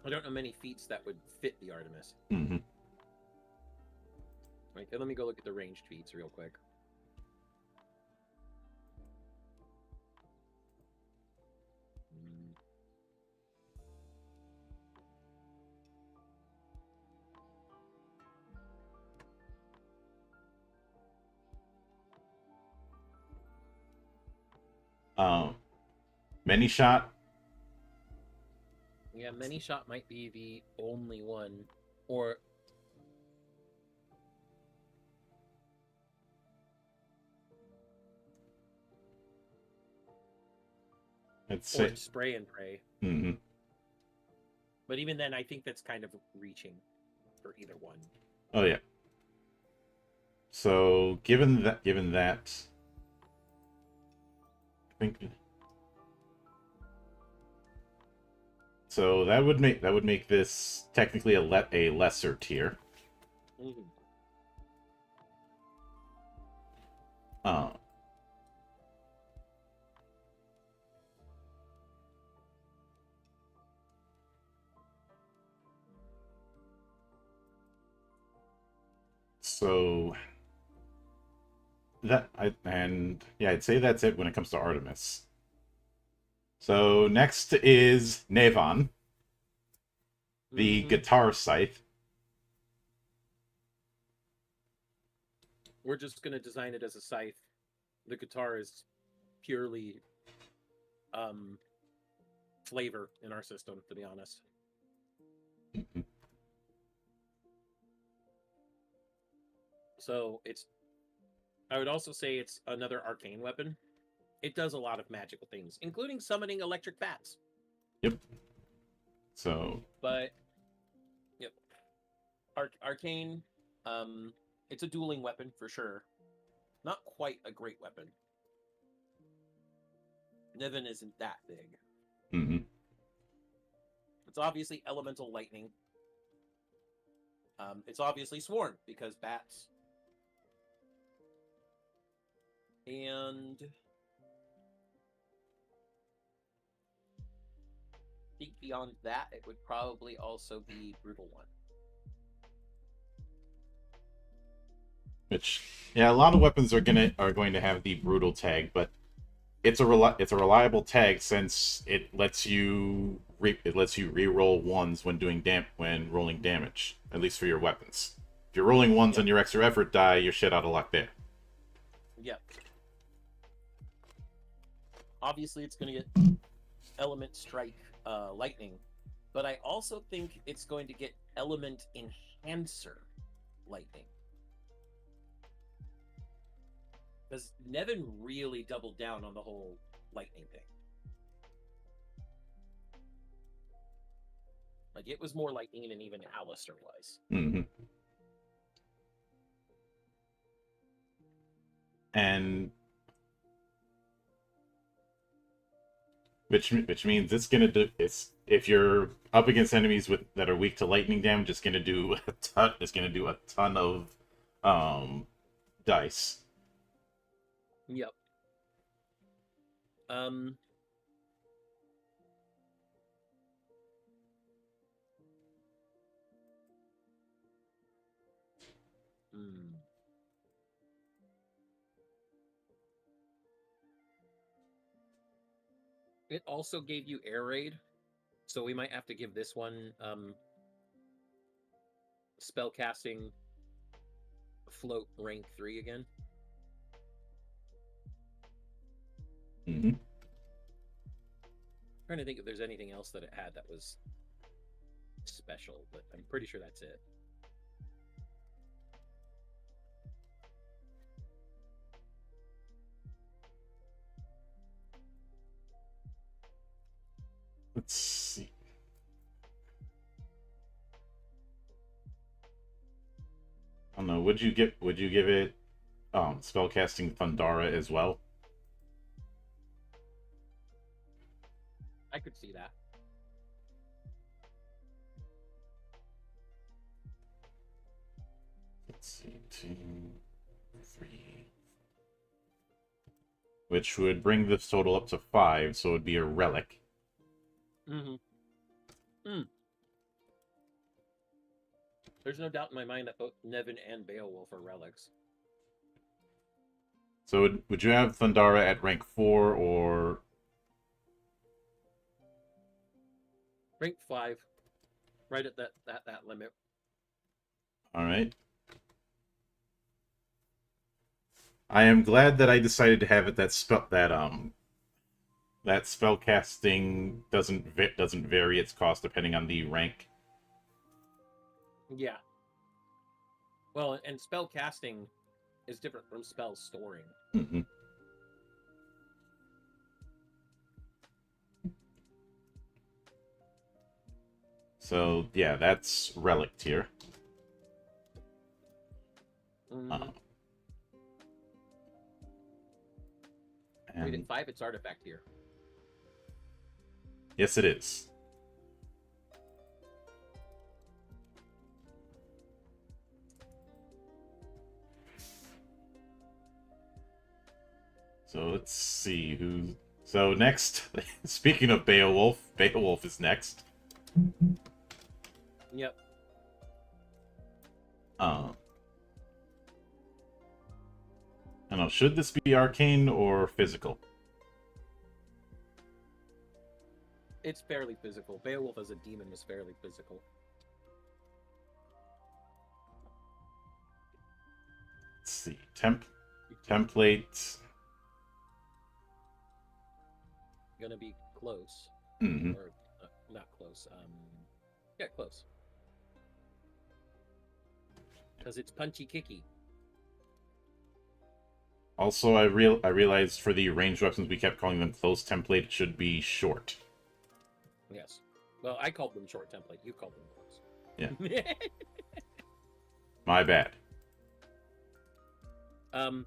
don't know many feats that would fit the Artemis. Mm-hmm. Okay, let me go look at the ranged feats real quick. Many shot. Yeah, many shot might be the only one, or Let's or say. spray and pray. Mm-hmm. But even then, I think that's kind of reaching for either one. Oh yeah. So given that, I think. So that would make this technically a lesser tier. Mm-hmm. Uh, so I'd say that's it when it comes to Artemis. So next is Nevon, the guitar scythe. We're just going to design it as a scythe. The guitar is purely flavor in our system, to be honest. Mm-hmm. So I would also say it's another arcane weapon. It does a lot of magical things, including summoning electric bats. Yep. So. But, yep. Arcane, it's a dueling weapon for sure. Not quite a great weapon. Niven isn't that big. Mm-hmm. It's obviously elemental lightning. It's obviously sworn because bats. And I think beyond that, it would probably also be Brutal One. Which, yeah, a lot of weapons are going to have the brutal tag, but it's a reliable tag since it lets you re-roll ones when when rolling damage, at least for your weapons. If you're rolling ones on your extra effort die, you're shit out of luck there. Yep. Obviously, it's going to get element strike lightning, but I also think it's going to get element enhancer lightning. Because Nevin really doubled down on the whole lightning thing. Like, it was more lightning than even Alistair was. Mm-hmm. And which means it's gonna do if you're up against enemies that are weak to lightning damage, it's gonna do a ton. It's gonna do a ton of dice. Yep. It also gave you air raid, so we might have to give this one spellcasting float rank 3 again. Mm-hmm. trying to think if there's anything else that it had that was special, but I'm pretty sure that's it. Let's see. I don't know. Would you give it spellcasting Thundara as well? I could see that. Let's see, 2, 3. Which would bring this total up to 5, so it would be a relic. There's no doubt in my mind that both Nevin and Beowulf are relics. So would you have Thundara at rank 4 or Rank 5, right at that limit. all right? I am glad that I decided to have it that spellcasting doesn't vary its cost depending on the rank. Yeah. Well, and spell casting is different from spell storing. Mm-hmm. So yeah, that's relic tier. Mm-hmm. Wait, at 5, it's artifact here. Yes, it is. So let's see who. So next, speaking of Beowulf, Beowulf is next. Yep. I don't know. Should this be arcane or physical? It's fairly physical. Beowulf as a demon is fairly physical. Let's see. Template. Gonna be close. Mm-hmm. Or not close. Yeah, close. Because it's punchy kicky. Also, I realized for the ranged weapons we kept calling them close template. It should be short. Yes. Well, I called them short template. You called them close. Yeah. My bad. I'm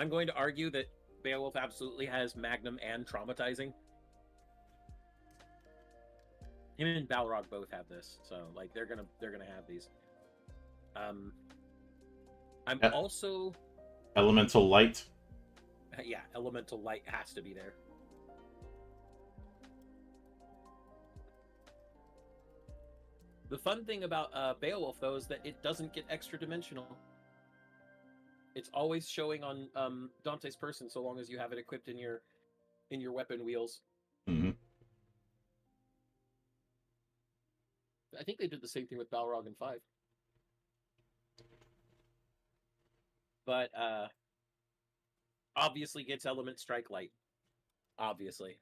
going to argue that Beowulf absolutely has Magnum and Traumatizing. Him and Balrog both have this, so like they're gonna have these. I'm also Elemental light. yeah, Elemental Light has to be there. The fun thing about Beowulf though is that it doesn't get extra dimensional. It's always showing on Dante's person so long as you have it equipped in your weapon wheels. Mm-hmm. I think they did the same thing with Balrog in 5. But obviously gets element strike light. Obviously.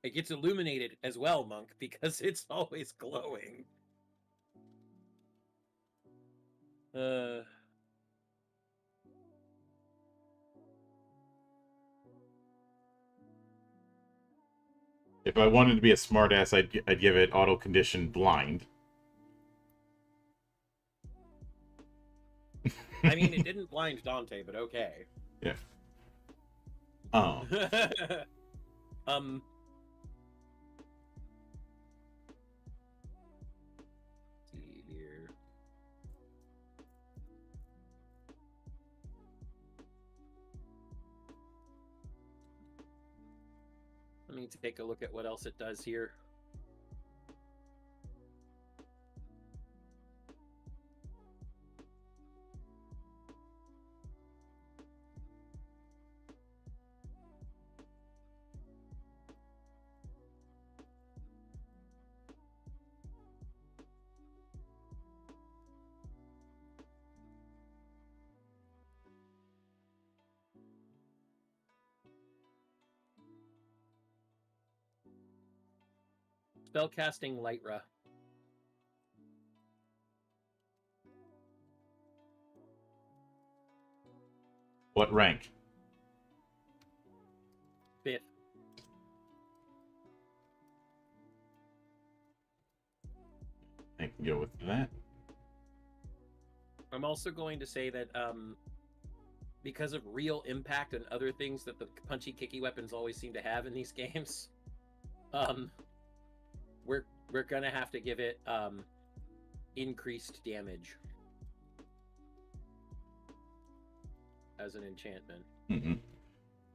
It gets illuminated as well, Monk, because it's always glowing. If I wanted to be a smartass, I'd give it auto condition blind. I mean, it didn't blind Dante, but okay. Yeah. Oh. See here. Let me take a look at what else it does here. Spellcasting Lytra. What rank? 5th. I can go with that. I'm also going to say that because of real impact and other things that the punchy kicky weapons always seem to have in these games, we're gonna have to give it increased damage as an enchantment. Mm-hmm.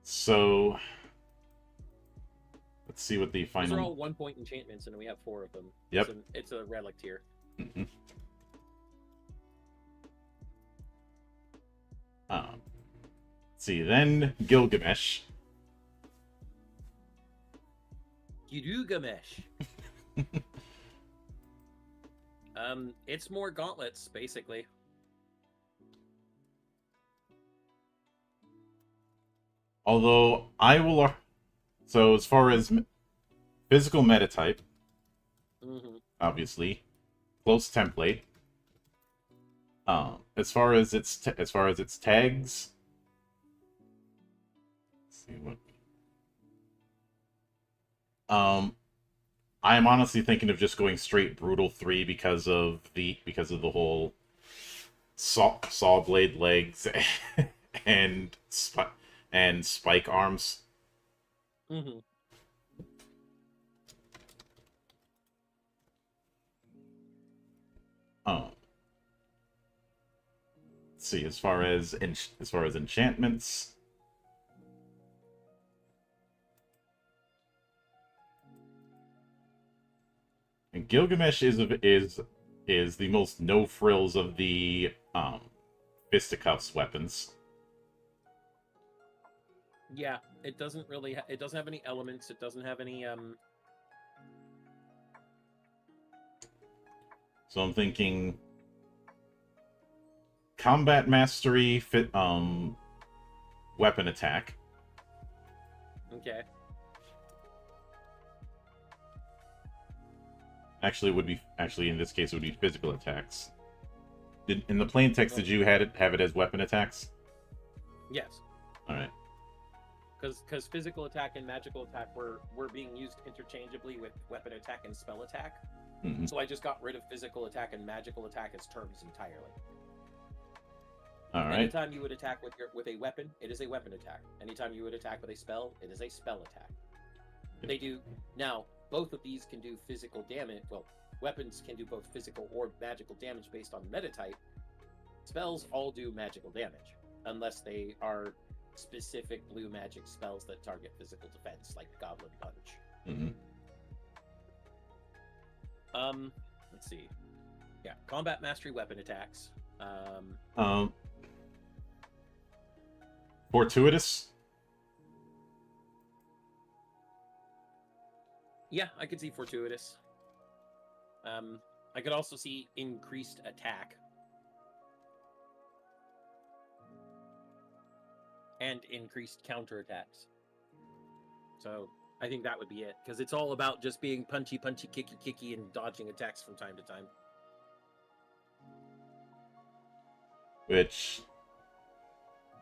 So let's see what the final. These are all 1-point enchantments, and we have 4 of them. Yep. It's a relic tier. Mm-hmm. Let's see, then Gilgamesh. Gilgamesh. It's more gauntlets, basically. Although I will. So as far as physical meta type, obviously, close template. As far as its tags. Let's see what. I am honestly thinking of just going straight brutal 3 because of the whole saw blade legs and spike arms. Mm-hmm. Let's see, as far as enchantments. And Gilgamesh is the most no frills of the fisticuffs weapons. Yeah, it doesn't really. It doesn't have any elements. It doesn't have any. So I'm thinking combat mastery, weapon attack. Okay. Actually, in this case, it would be physical attacks. In the plain text, did you have it as weapon attacks? Yes. All right. Because physical attack and magical attack were being used interchangeably with weapon attack and spell attack. Mm-hmm. So I just got rid of physical attack and magical attack as terms entirely. All right. Anytime you would attack with a weapon, it is a weapon attack. Anytime you would attack with a spell, it is a spell attack. They do now. Both of these can do physical damage. Well, weapons can do both physical or magical damage based on meta type. Spells all do magical damage, unless they are specific blue magic spells that target physical defense, like Goblin Punch. Mm-hmm. Let's see. Yeah, combat mastery weapon attacks. Fortuitous. Yeah, I could see fortuitous. I could also see increased attack. And increased counterattacks. So I think that would be it, because it's all about just being punchy, kicky, and dodging attacks from time to time. Which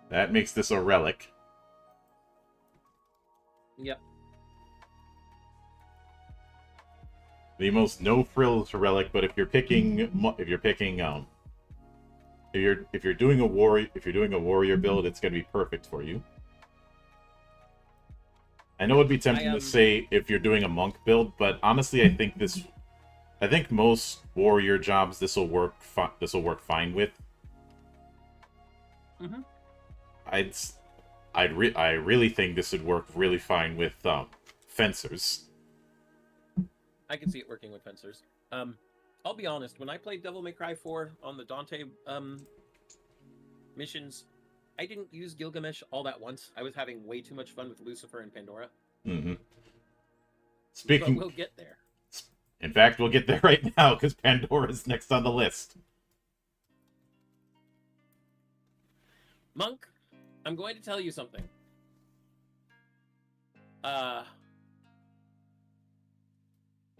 that makes this a relic. Yep. The most no frills relic, but if you're doing a warrior build, it's gonna be perfect for you. I know it'd be tempting to say if you're doing a monk build, but honestly, I think most warrior jobs this will work fine with. Mm-hmm. I really think this would work really fine with fencers. I can see it working with fencers. I'll be honest, when I played Devil May Cry 4 on the Dante missions, I didn't use Gilgamesh all that once. I was having way too much fun with Lucifer and Pandora. Mm-hmm. But we'll get there. In fact, we'll get there right now, because Pandora's next on the list. Monk, I'm going to tell you something.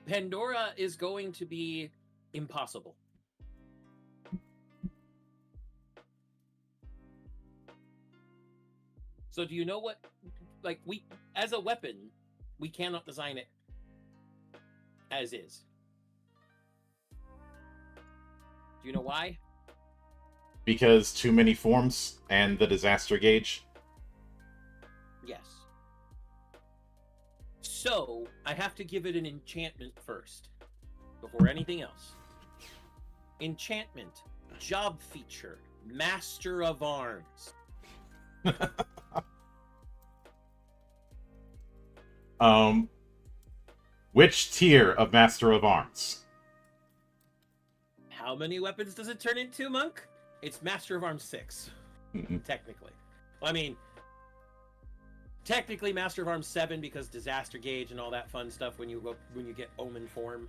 Pandora is going to be impossible. So do you know what, like, we, as a weapon, we cannot design it as is. Do you know why? Because too many forms and the disaster gauge. Yes. So, I have to give it an enchantment first, before anything else. Enchantment, job feature, Master of Arms. Which tier of Master of Arms? How many weapons does it turn into, Monk? It's Master of Arms 6, technically. I mean, technically Master of Arms 7 because disaster gauge and all that fun stuff when you get Omen form.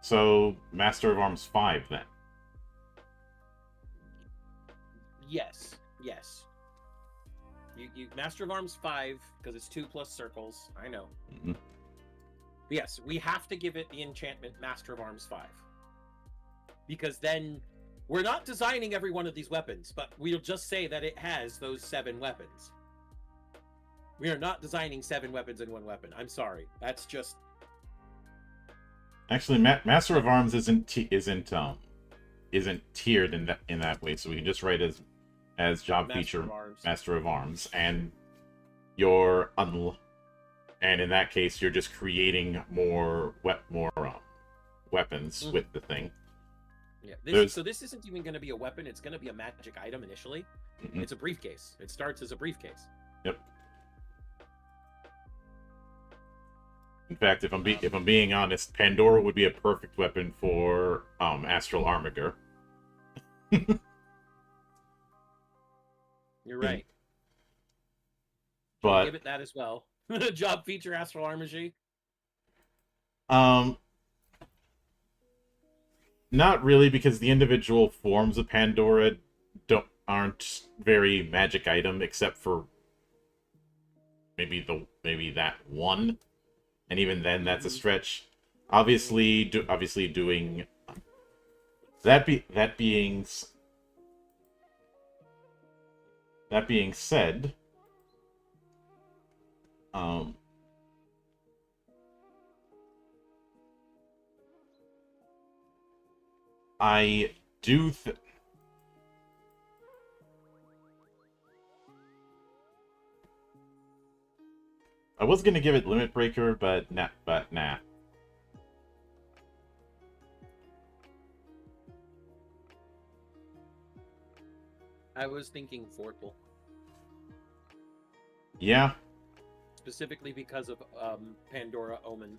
So, Master of Arms 5, then. Yes. You Master of Arms 5 because it's 2 plus circles. I know. Mm-hmm. Yes, we have to give it the enchantment Master of Arms 5. Because then we're not designing every one of these weapons, but we'll just say that it has those 7 weapons. We are not designing 7 weapons in one weapon. I'm sorry. That's just... Actually, Master of Arms isn't tiered in that way, so we can just write as job feature Master of Arms, and and in that case you're just creating more weapons with the thing. Yeah, so this isn't even going to be a weapon. It's going to be a magic item initially. Mm-hmm. It's a briefcase. It starts as a briefcase. Yep. In fact, if I'm being honest, Pandora would be a perfect weapon for Astral Armiger. You're right. But give it that as well. Job feature Astral Armiger. Not really, because the individual forms of Pandora aren't very magic item, except for maybe that one, and even then that's a stretch. Obviously doing that being said, I do I was gonna give it Limit Breaker, but nah. I was thinking Vorpal. Yeah. Specifically because of Pandora Omen.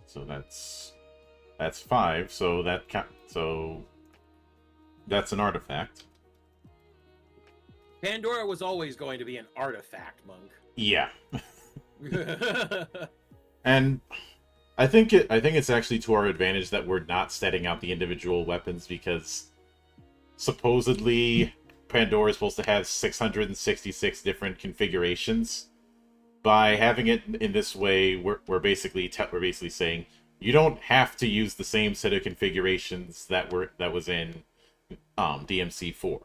So that's 5. So that's an artifact. Pandora was always going to be an artifact, Monk. Yeah. And I think it's actually to our advantage that we're not setting out the individual weapons, because supposedly Pandora is supposed to have 666 different configurations. By having it in this way, we're basically saying you don't have to use the same set of configurations that was in DMC4.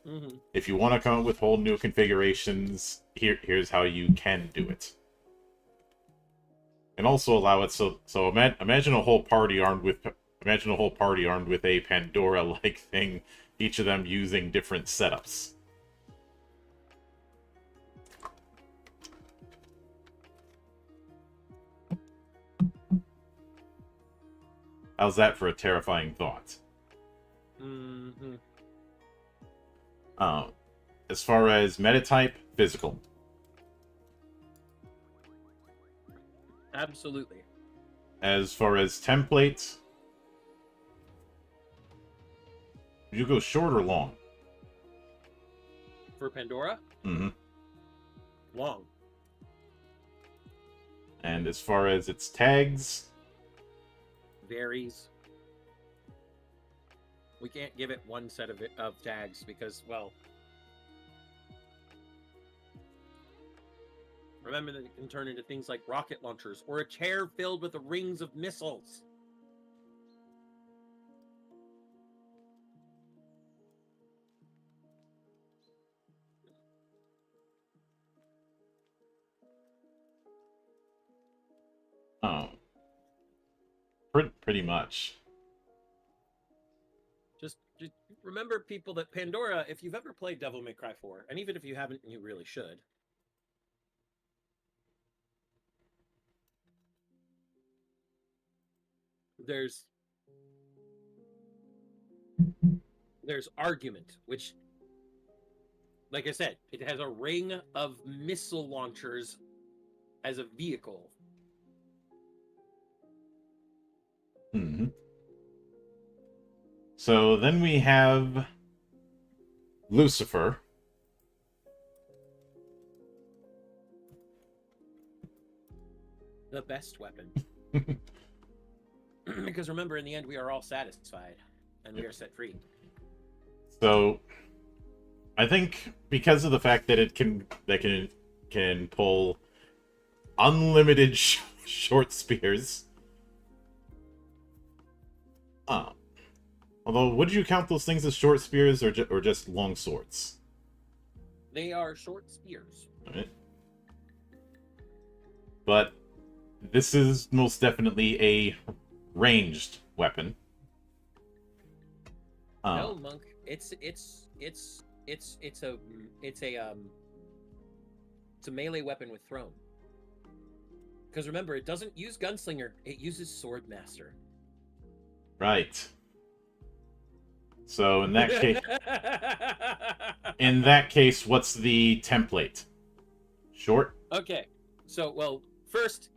Mm-hmm. If you want to come up with whole new configurations, here's how you can do it. And also allow it so imagine a whole party armed with a Pandora-like thing, each of them using different setups. How's that for a terrifying thought? Mm-hmm. As far as metatype, physical. Absolutely. As far as template, would you go short or long? For Pandora? Mm-hmm. Long. And as far as its tags, Varies. We can't give it one set of tags because, well, remember that it can turn into things like rocket launchers or a chair filled with the rings of missiles. oh, pretty much. Just remember, people, that Pandora, if you've ever played Devil May Cry 4, and even if you haven't, you really should. There's argument, which, like I said, it has a ring of missile launchers as a vehicle. Mm-hmm. So then we have Lucifer. The best weapon. Because remember, in the end, we are all satisfied, and we are set free. So, I think because of the fact that it can pull unlimited short spears. Although, would you count those things as short spears or just long swords? They are short spears. Right. But this is most definitely a ranged weapon. No, Monk. It's a melee weapon with thrown. Because remember, it doesn't use gunslinger; it uses swordmaster. Right. So in that case, what's the template? Short. Okay. So, well, first,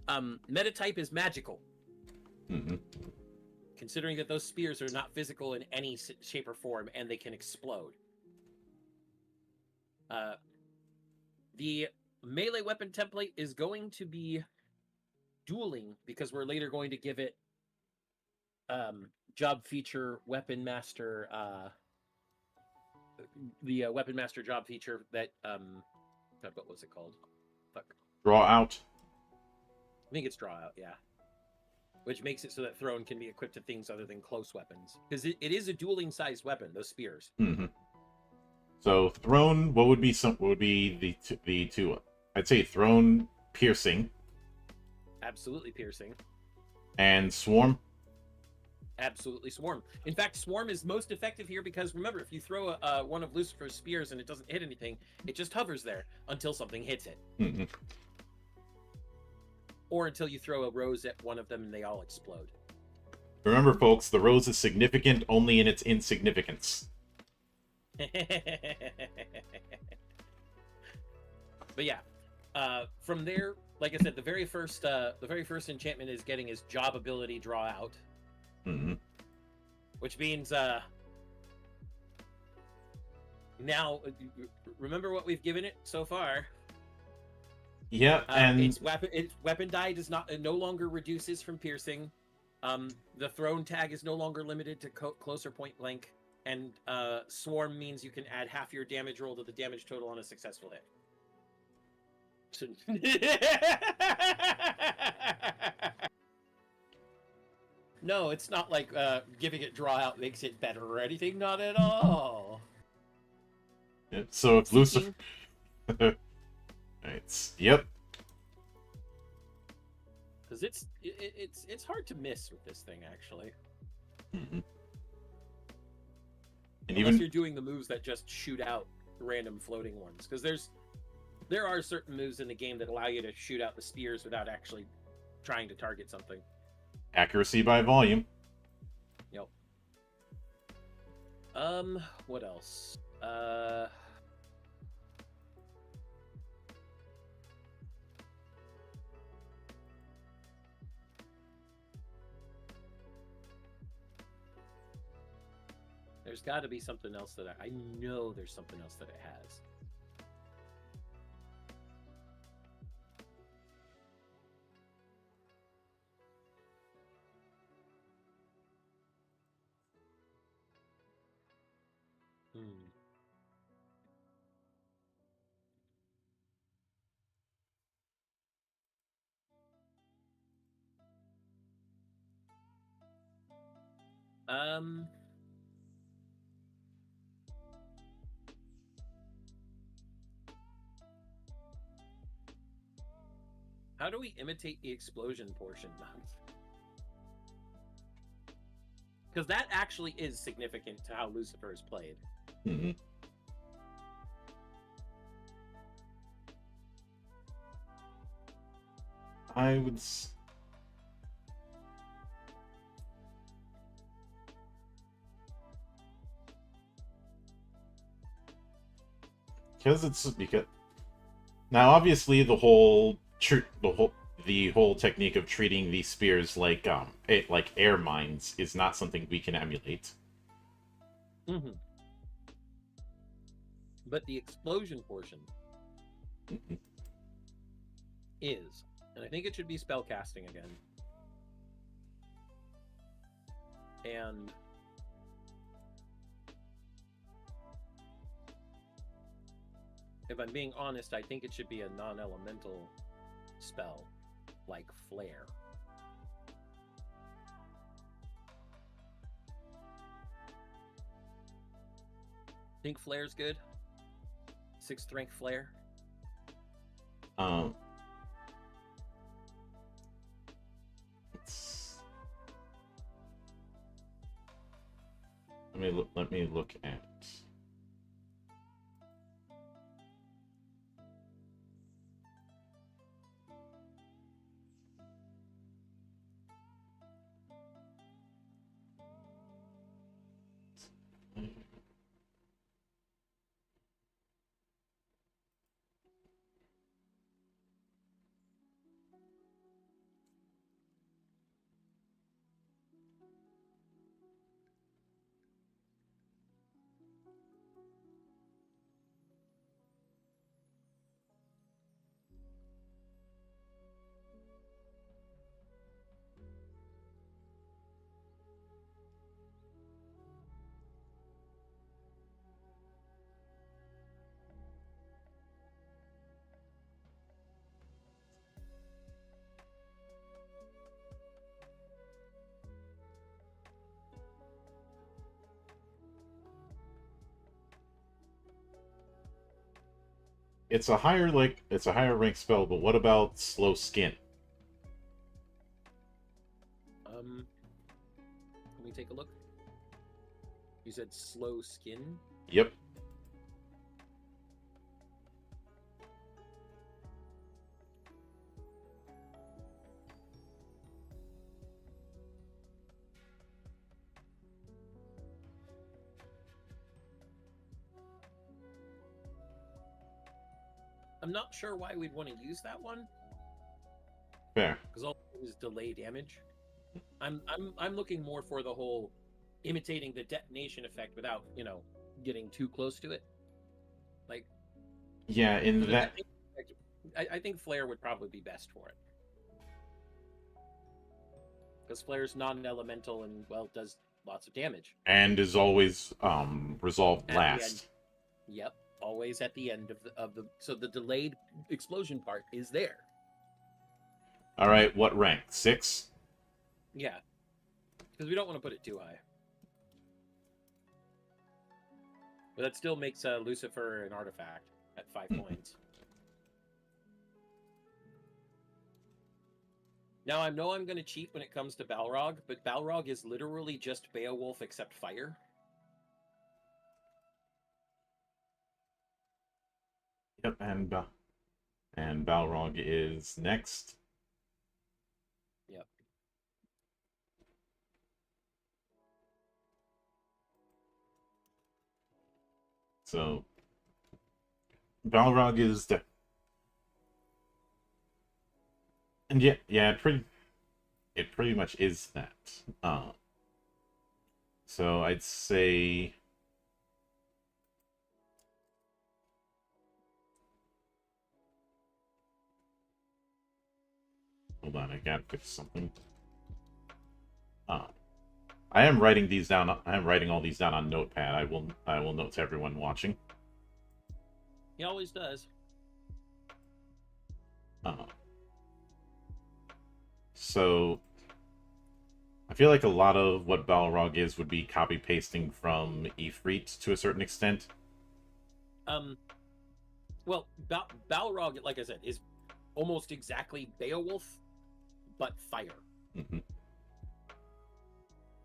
meta type is magical. Mm-hmm. Considering that those spears are not physical in any shape or form, and they can explode. The melee weapon template is going to be dueling, because we're later going to give it job feature weapon master, the weapon master job feature that God, what was it called? Fuck. Draw out. I think it's draw out, yeah. Which makes it so that thrown can be equipped to things other than close weapons, because it is a dueling sized weapon. Those spears. Mm-hmm. So thrown, what would be the two? I'd say thrown, piercing, Absolutely piercing. and swarm. Absolutely swarm. In fact, swarm is most effective here because remember, if you throw one of Lucifer's spears and it doesn't hit anything, it just hovers there until something hits it. Mm-hmm. Or until you throw a rose at one of them and they all explode. Remember, folks, the rose is significant only in its insignificance. But yeah, from there, like I said, the very first enchantment is getting his job ability draw out. Mm-hmm. Which means now remember what we've given it so far. Yeah, and its weapon die no longer reduces from piercing. The thrown tag is no longer limited to closer point blank, and swarm means you can add half your damage roll to the damage total on a successful hit. No, it's not like giving it draw out makes it better or anything. Not at all. so if Lucifer. Yep. Because it's hard to miss with this thing, actually. Mm-hmm. And Unless you're doing the moves that just shoot out random floating ones. Because there are certain moves in the game that allow you to shoot out the spears without actually trying to target something. Accuracy by volume. Yep. What else? There's got to be something else that I know there's something else that it has. Um, how do we imitate the explosion portion? Because that actually is significant to how Lucifer is played. Mm-hmm. I would. Because now obviously the whole technique of treating these spears like air mines is not something we can emulate. Mm-hmm. But the explosion portion Mhm. is, and I think it should be spell casting again. And if I'm being honest, I think it should be a non-elemental spell, like Flare. Think Flare's good? 6th rank Flare? Um, let me look at. It's a higher rank spell, but what about slow skin? Let me take a look. You said slow skin? Yep. I'm not sure why we'd want to use that one, Fair. because all it is delay damage. I'm looking more for the whole imitating the detonation effect without, getting too close to it. Like, Yeah, in that. I think Flare would probably be best for it. Because Flare's non-elemental and, well, does lots of damage. And is always resolved At last. Yep, always at the end of the so the delayed explosion part is there. All right, what rank? 6? Yeah, because we don't want to put it too high. But that still makes Lucifer an artifact at 5 points. Now, I know I'm going to cheat when it comes to Balrog, but Balrog is literally just Beowulf except fire. Yep, and Balrog is next. Yep. So Balrog is the. And yeah, it pretty much is that. So I'd say. Hold on, I gotta fix something. I am writing these down. I am writing all these down on Notepad. I will note to everyone watching. He always does. So I feel like a lot of what Balrog is would be copy pasting from Ifrit to a certain extent. Well, Balrog, like I said, is almost exactly Beowulf, but fire. Mm-hmm.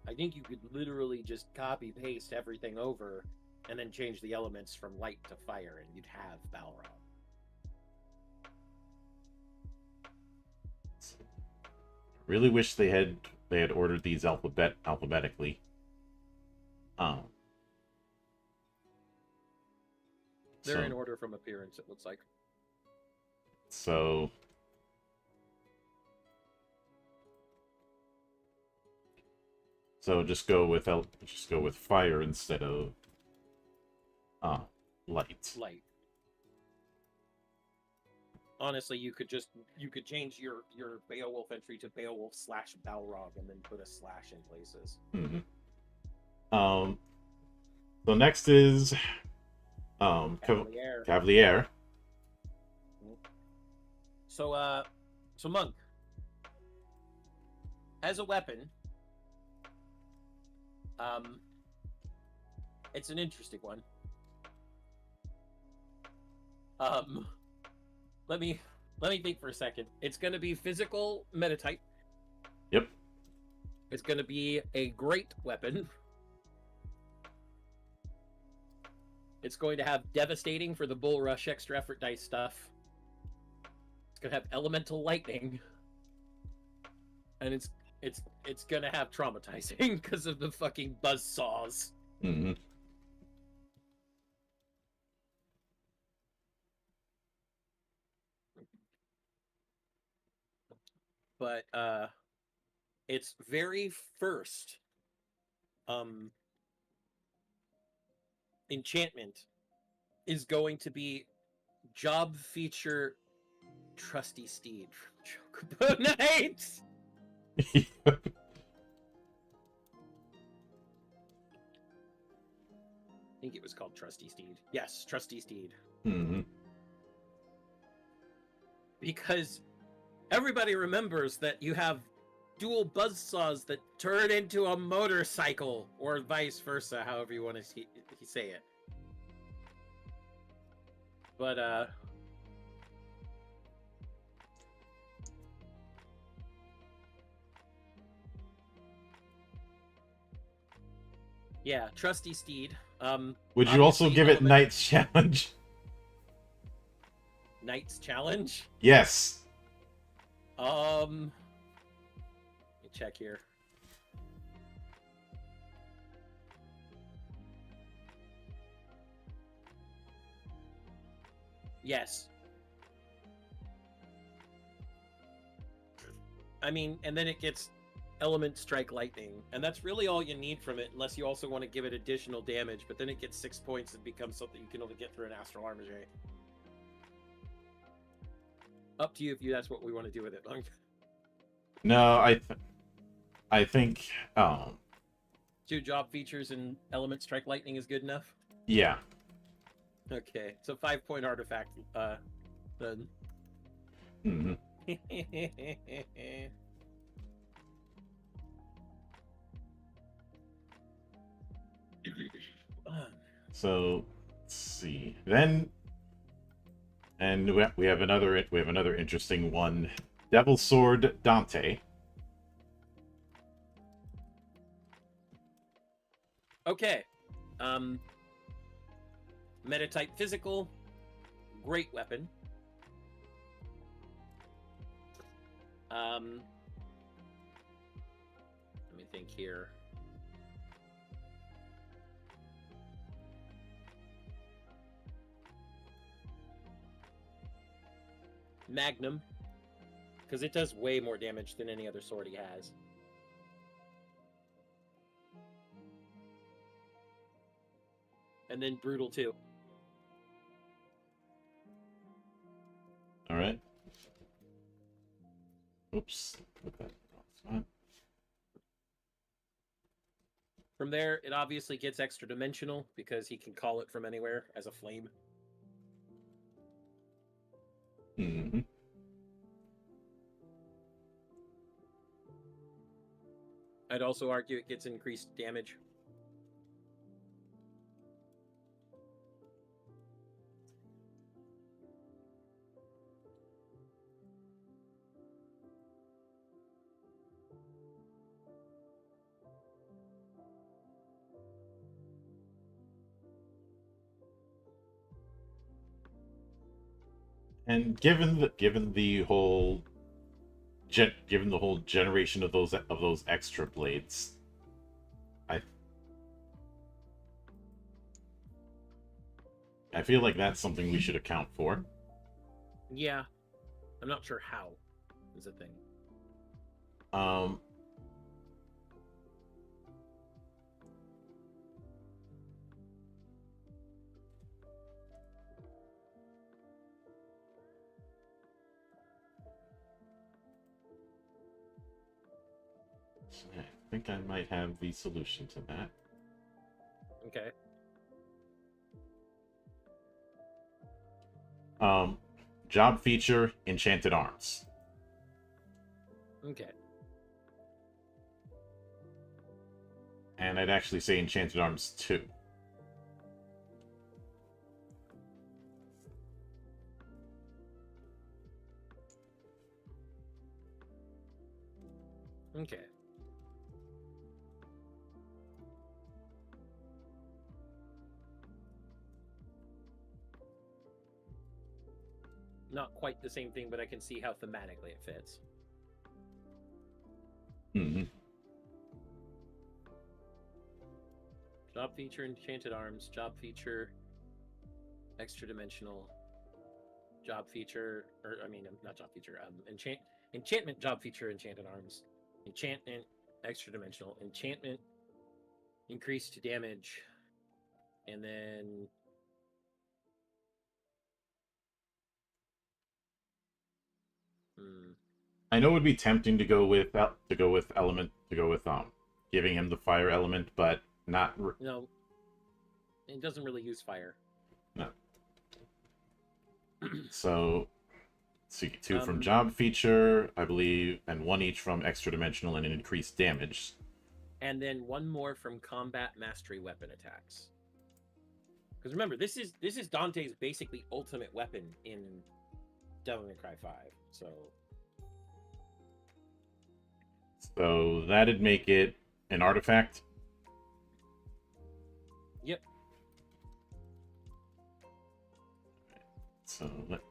I think you could literally just copy paste everything over and then change the elements from light to fire, and you'd have Balrog. Really wish they had ordered these alphabetically. They're in order from appearance, it looks like. So just go with fire instead of light. Light. Honestly, you could change your Beowulf entry to Beowulf / Balrog and then put a slash in places. Mm-hmm. So next is Cavalier. So Monk, as a weapon, it's an interesting one. Let me think for a second. It's going to be physical metatype. Yep. It's going to be a great weapon. It's going to have devastating for the bull rush extra effort dice stuff. It's going to have elemental lightning. And it's going to have traumatizing because of the fucking buzzsaws. Mm-hmm. But its very first enchantment is going to be job feature Trusty Steed from Chocobo Knights. I think it was called Trusty Steed. Yes, Trusty Steed. Mm-hmm. Because everybody remembers that you have dual buzzsaws that turn into a motorcycle, or vice versa, however you want to say it. But, yeah, Trusty Steed. Would you also give it Knight's Challenge? Knight's Challenge? Yes. Let me check here. Yes. I mean, and then it gets Element Strike Lightning, and that's really all you need from it, unless you also want to give it additional damage, but then it gets 6 points and becomes something you can only get through an Astral Armor. Up to you if that's what we want to do with it. No, I think 2 job features and Element Strike Lightning is good enough? Yeah. Okay, so 5-point artifact, then. Mm-hmm. So let's see. Then, and we have another interesting one. Devil Sword Dante. Okay. Metatype physical, great weapon. Let me think here. Magnum, because it does way more damage than any other sword he has. And then Brutal too. All right. Oops. Okay. From there, it obviously gets extra dimensional because he can call it from anywhere as a flame. I'd also argue it gets increased damage. And given the whole generation of those extra blades, I I feel like that's something we should account for. Yeah. I'm not sure how is a thing. Um, I think I might have the solution to that. Okay. Job feature, Enchanted Arms. Okay. And I'd actually say Enchanted Arms 2. Okay. Not quite the same thing, but I can see how thematically it fits. Mm-hmm. Job feature, Enchanted Arms. Job feature, extra dimensional. Job feature, or I mean, not job feature. Enchantment job feature, Enchanted Arms. Enchantment, extra dimensional. Enchantment, increased damage, and then I know it would be tempting to go with giving him the fire element, but not. no, it doesn't really use fire. No. So, let's see, 2 from job feature, I believe, and 1 each from extra dimensional and an increased damage. And then 1 more from combat mastery weapon attacks. Because remember, this is Dante's basically ultimate weapon in Devil May Cry 5. So that'd make it an artifact. Yep. So let's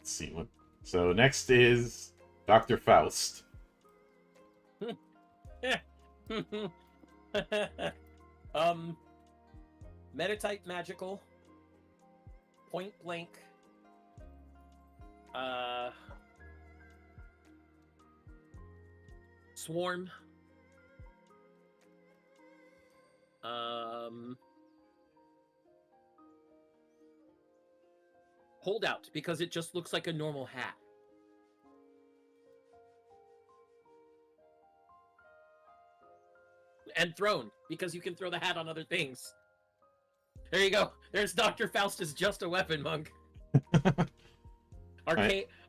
see what. So next is Dr. Faust. Metatype magical. Point blank. Swarm. Holdout, because it just looks like a normal hat. And thrown, because you can throw the hat on other things. There you go. There's Dr. Faust as just a weapon, monk.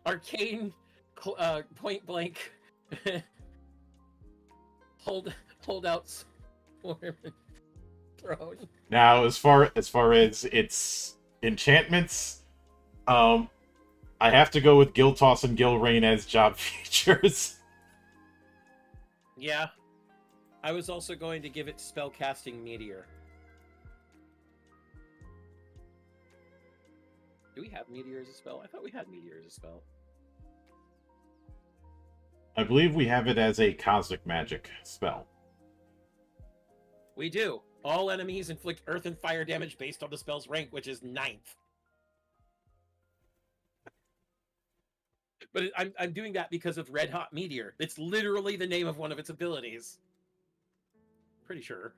Arcane, point blank, holdouts, swarm, thrown. Now, as far as its enchantments, I have to go with Gil Toss and Gil Rain as job features. Yeah. I was also going to give it spellcasting meteor. Do we have meteor as a spell? I thought we had meteor as a spell. I believe we have it as a cosmic magic spell. We do. All enemies inflict earth and fire damage based on the spell's rank, which is 9th. But I'm doing that because of Red Hot Meteor. It's literally the name of one of its abilities. Pretty sure.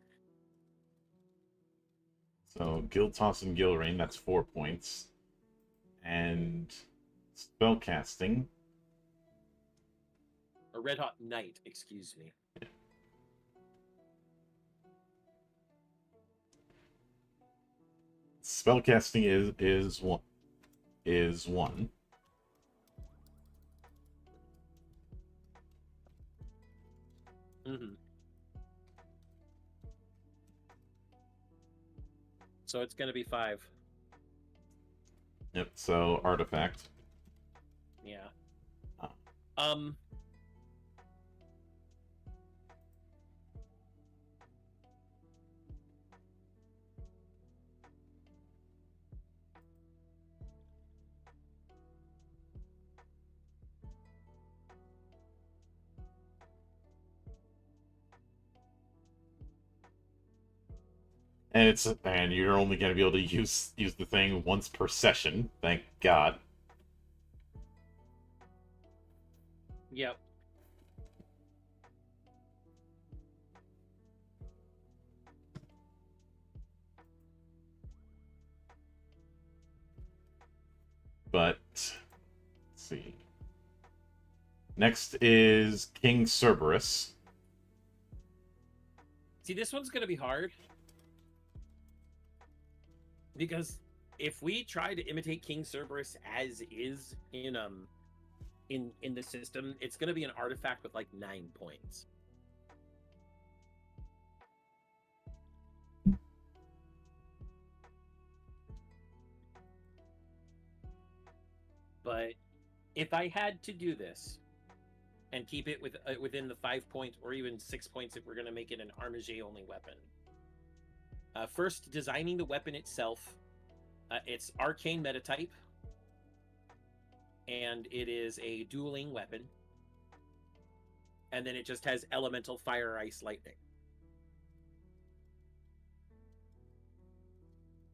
So Gil Toss and Gil Rain, that's 4 points. And spellcasting. Or Red Hot Knight, excuse me. Yeah. Spellcasting is one. Mm-hmm. So it's going to be 5. Yep, so artifact. Yeah. Oh. And you're only going to be able to use the thing once per session. Thank God. Yep. But let's see. Next is King Cerberus. See, this one's going to be hard. Because if we try to imitate King Cerberus as is in the system, it's going to be an artifact with like 9 points. But if I had to do this and keep it within the 5 points or even 6 points if we're going to make it an Armiger only weapon. First, designing the weapon itself. It's arcane meta type, and it is a dueling weapon. And then it just has elemental fire, ice, lightning,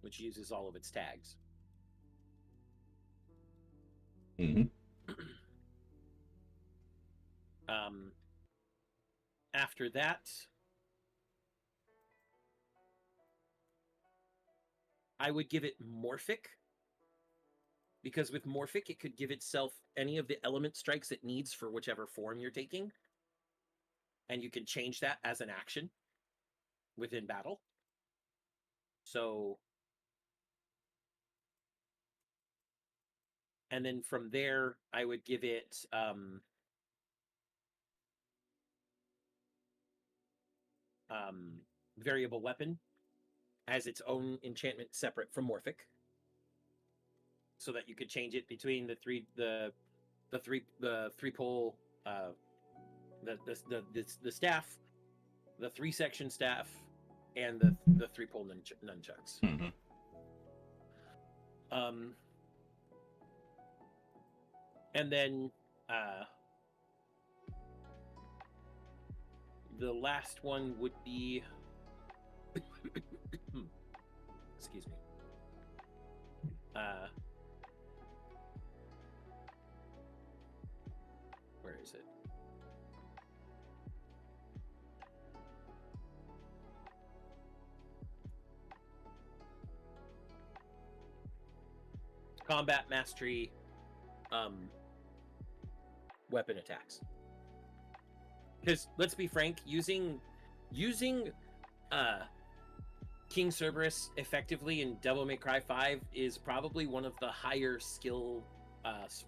which uses all of its tags. Mm-hmm. After that, I would give it Morphic, because with Morphic, it could give itself any of the element strikes it needs for whichever form you're taking, and you can change that as an action within battle. So, and then from there, I would give it variable weapon as its own enchantment separate from Morphic, so that you could change it between the three pole, the staff, the 3-section staff, and the 3-pole nunchucks. Mm-hmm. And then the last one would be excuse me. Where is it? Combat mastery, weapon attacks. Because let's be frank, using King Cerberus effectively in Devil May Cry 5 is probably one of the higher skill, has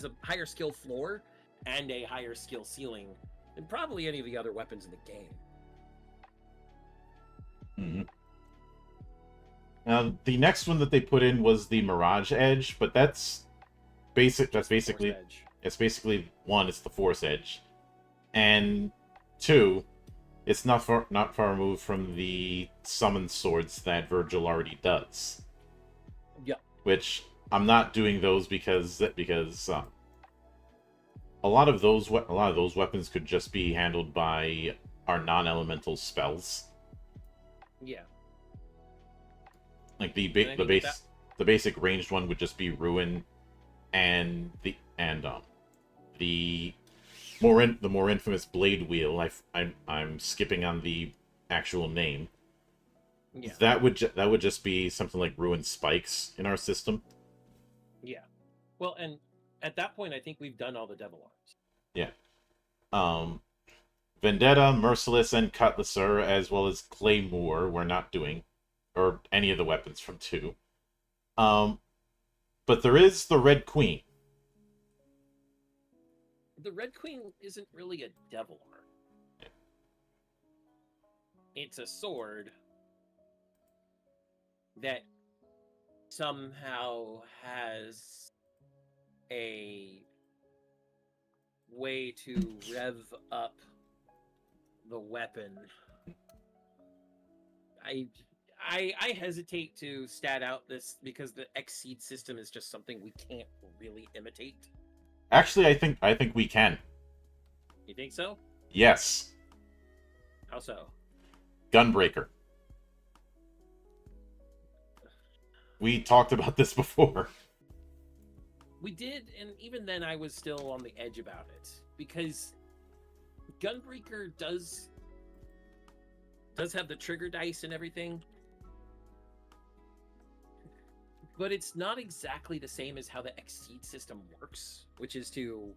a higher skill floor and a higher skill ceiling than probably any of the other weapons in the game. Mm-hmm. Now, the next one that they put in was the Mirage Edge, but that's basically it's basically one, it's the Force Edge, and two, it's not far removed from the summon swords that Virgil already does. Yep. Which I'm not doing those because a lot of those weapons could just be handled by our non-elemental spells. Yeah. Like the basic ranged one would just be Ruin, and the more infamous Blade Wheel. I'm skipping on the actual name. Yeah. That would just be something like Ruin Spikes in our system. Yeah. Well, and at that point, I think we've done all the Devil Arms. Yeah. Vendetta, Merciless, and Cutlasser, as well as Claymore, we're not doing, or any of the weapons from 2. But there is the Red Queen. The Red Queen isn't really a Devil Arm. it's a sword that somehow has a way to rev up the weapon. I hesitate to stat out this because the Exceed system is just something we can't really imitate. Actually, I think we can. You think so? Yes. How so? Gunbreaker. We talked about this before. We did, and even then I was still on the edge about it. Because Gunbreaker does have the trigger dice and everything. But it's not exactly the same as how the Exceed system works, which is to,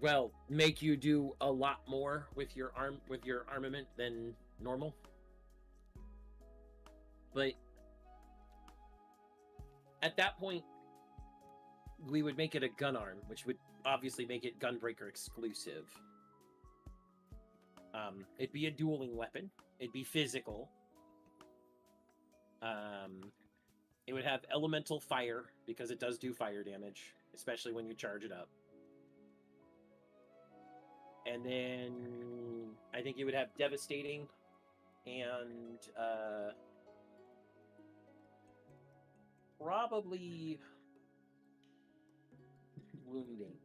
well, make you do a lot more with your armament than normal. But at that point, we would make it a gun arm, which would obviously make it Gunbreaker exclusive. It'd be a dueling weapon. It'd be physical. It would have elemental fire, because it does do fire damage, especially when you charge it up. And then I think it would have devastating and probably wounding.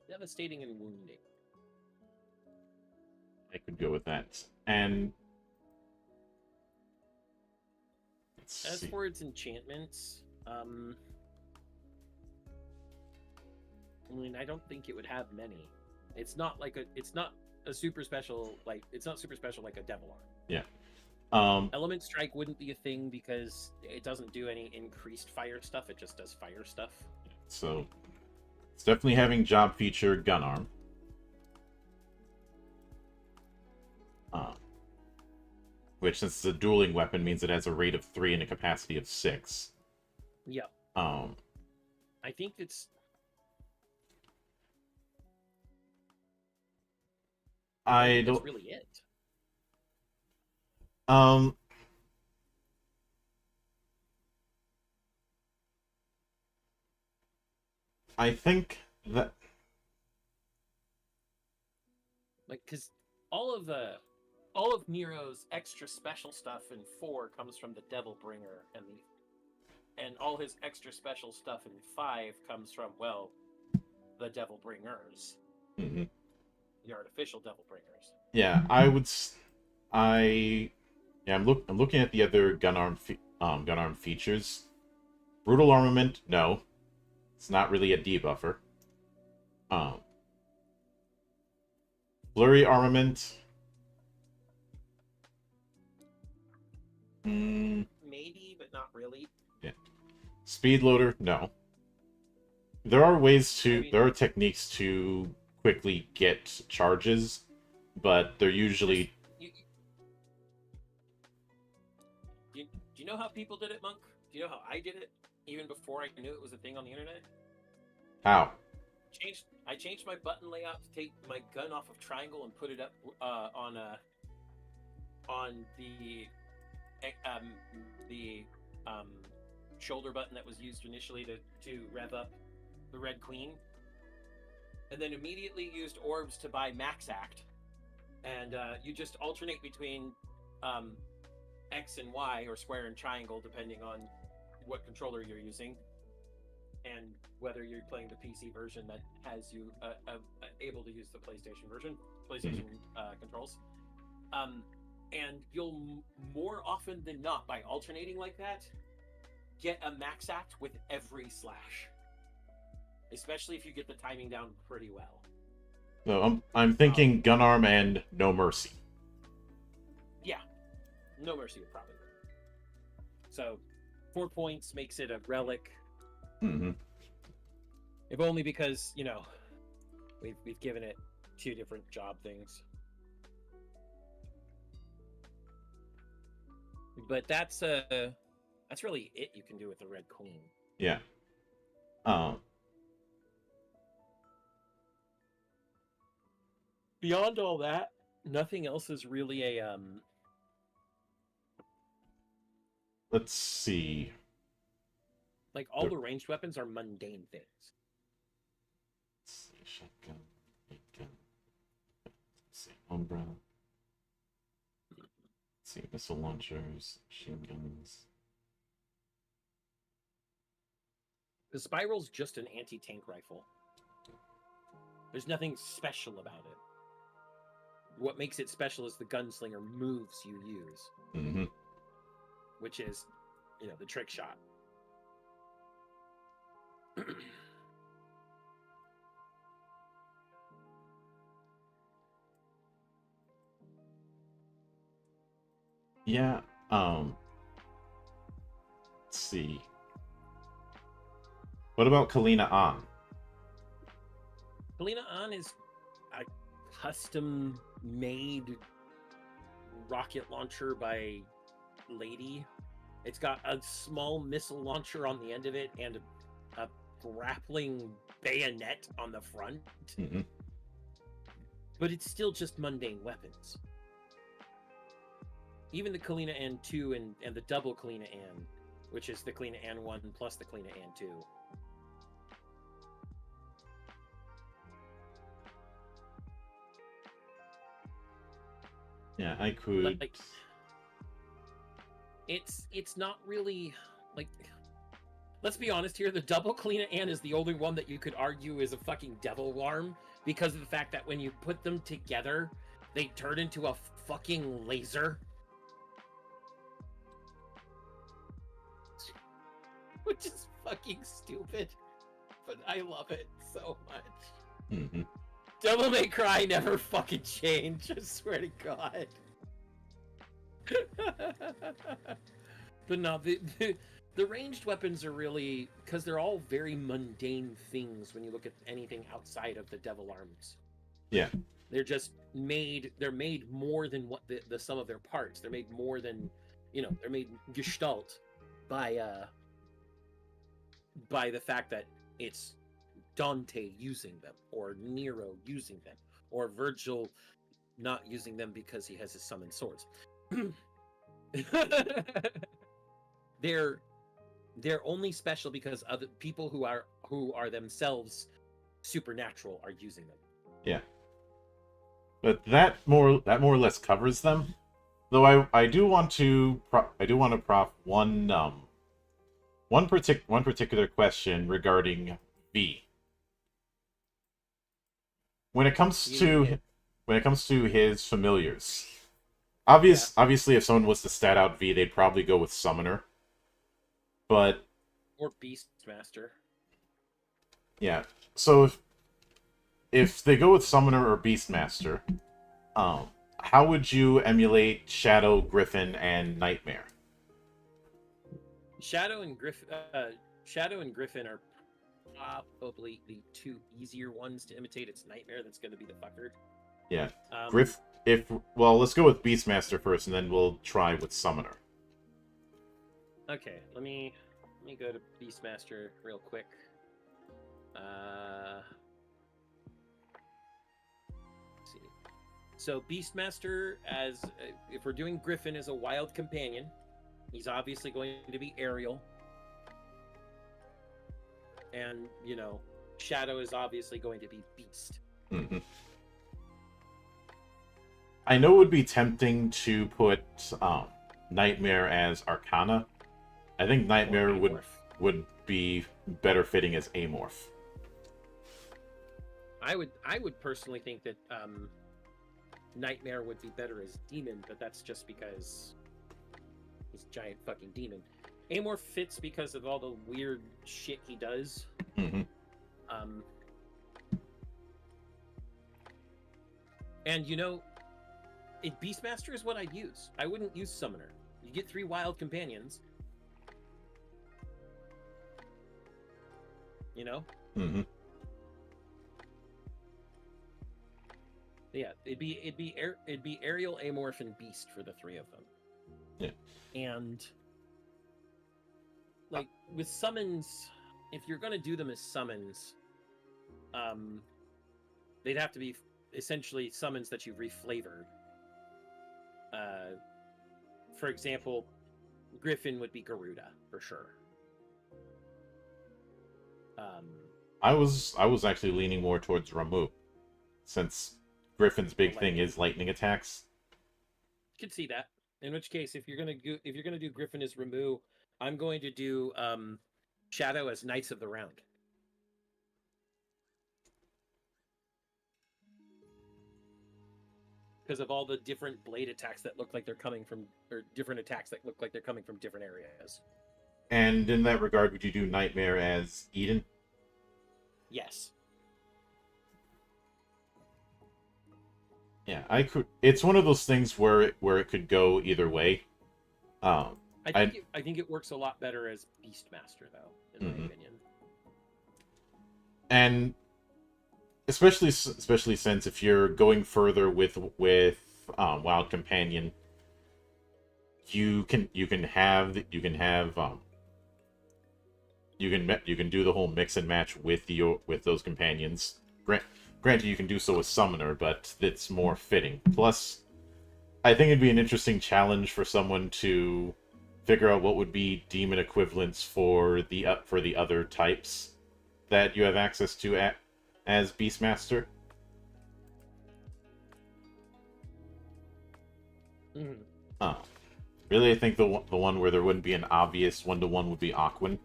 Devastating and wounding. I could go with that. And As see. for its enchantments, I mean, I don't think it would have many. It's not a super special like a devil arm. Yeah. Element strike wouldn't be a thing because it doesn't do any increased fire stuff. It just does fire stuff. So it's definitely having job feature gun arm. Which, since it's a dueling weapon, means it has a rate of 3 and a capacity of 6. Yep. I think it's. don't. That's really it. I think that Because all of Nero's extra special stuff in 4 comes from the Devil Bringer, and all his extra special stuff in 5 comes from, well, the Devil Bringers, the artificial Devil Bringers. Yeah, I'm looking at the other gun arm features. Brutal armament, no, it's not really a debuffer. Flurry armament. Maybe, but not really. Yeah. Speed loader, no. There are there are techniques to quickly get charges, but they're usually. Do you know how people did it, Monk? Do you know how I did it, even before I knew it was a thing on the internet? How? I changed my button layout to take my gun off of triangle and put it up on the shoulder button that was used initially to rev up the Red Queen, and then immediately used orbs to buy Max Act, and you just alternate between X and Y, or square and triangle, depending on what controller you're using, and whether you're playing the PC version that has you able to use the PlayStation controls. And you'll more often than not, by alternating like that, get a max act with every slash. Especially if you get the timing down pretty well. So I'm thinking gun arm and no mercy. Yeah, no mercy would probably work. So 4 points makes it a relic. Mm-hmm. If only because, we've given it 2 different job things. But that's really it you can do with the Red Queen. Yeah. Beyond all that, Nothing else is really a Let's see. like all the ranged weapons are mundane things. Let's see. Shotgun. Gun. Let's see. Umbra. Let's see. Missile launchers. Machine guns. The Spiral's just an anti-tank rifle. There's nothing special about it. What makes it special is the gunslinger moves you use, Mm-hmm. which is, the trick shot. Yeah. Let's see. What about Kalina An? Kalina An is a custom-made rocket launcher by Lady. It's got a small missile launcher on the end of it and a grappling bayonet on the front. Mm-hmm. But it's still just mundane weapons. Even the Kalina An 2 and the double Kalina An, which is the Kalina An 1 plus the Kalina An 2. Yeah, I could. Like, it's not really like. Let's be honest here. The double Kalina An is the only one that you could argue is a fucking devil worm because of the fact that when you put them together, they turn into a fucking laser. Which is fucking stupid, but I love it so much. Mm-hmm. Devil May Cry never fucking change, I swear to God. But no, the ranged weapons are really, because they're all very mundane things when you look at anything outside of the devil arms. Yeah. They're just they're made more than what the sum of their parts. They're made more than, they're made gestalt by the fact that it's Dante using them, or Nero using them, or Virgil not using them because he has his summoned swords. They're only special because other people who are themselves supernatural are using them. Yeah. But that more or less covers them. Though I do want to prof one particular question regarding V. When it comes to his familiars, obviously if someone was to stat out V, they'd probably go with Summoner. But or Beastmaster. Yeah. So if they go with Summoner or Beastmaster, how would you emulate Shadow, Griffin, and Nightmare? Shadow and Griffin are probably the two easier ones to imitate. It's Nightmare that's going to be the fucker. Yeah. Let's go with Beastmaster first, and then we'll try with Summoner. Okay, let me go to Beastmaster real quick. Let's see. So Beastmaster, if we're doing Griffin as a wild companion, he's obviously going to be aerial. And, Shadow is obviously going to be Beast. Mm-hmm. I know it would be tempting to put Nightmare as Arcana. I think Nightmare would be better fitting as Amorph. I would personally think that Nightmare would be better as Demon, but that's just because he's a giant fucking demon. Amorph fits because of all the weird shit he does. Mm-hmm. And Beastmaster is what I'd use. I wouldn't use Summoner. You get 3 wild companions. Mm-hmm. Yeah, it'd be Aerial, Amorph, and Beast for the 3 of them. Yeah. And with summons, if you're gonna do them as summons, they'd have to be essentially summons that you've reflavored. For example, Griffin would be Garuda for sure. I was actually leaning more towards Ramu, since Griffin's big thing is lightning attacks. Could see that. In which case, if you're gonna do Griffin as Ramu, I'm going to do Shadow as Knights of the Round. Because of all the different blade attacks that look like they're coming from, or different attacks that look like they're coming from different areas. And in that regard, would you do Nightmare as Eden? Yes. Yeah, I could. It's one of those things where it could go either way. I think it works a lot better as Beastmaster, though, in my opinion. And especially since if you're going further with Wild Companion, you can do the whole mix and match with those companions. Granted, you can do so with Summoner, but it's more fitting. Plus, I think it'd be an interesting challenge for someone to figure out what would be demon equivalents for the other types that you have access to as Beastmaster. Really, I think the one where there wouldn't be an obvious 1-to-1 would be Aquan.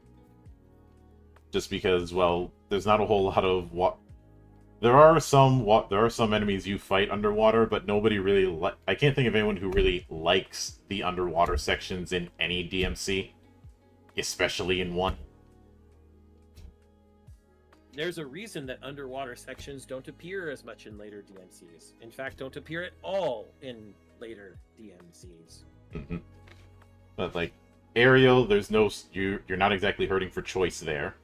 Just because, well, there's not a whole lot of There are some enemies you fight underwater, but nobody really I can't think of anyone who really likes the underwater sections in any DMC, especially in 1. There's a reason that underwater sections don't appear as much in later DMCs. In fact, don't appear at all in later DMCs. But like Aerial, there's no you're not exactly hurting for choice there.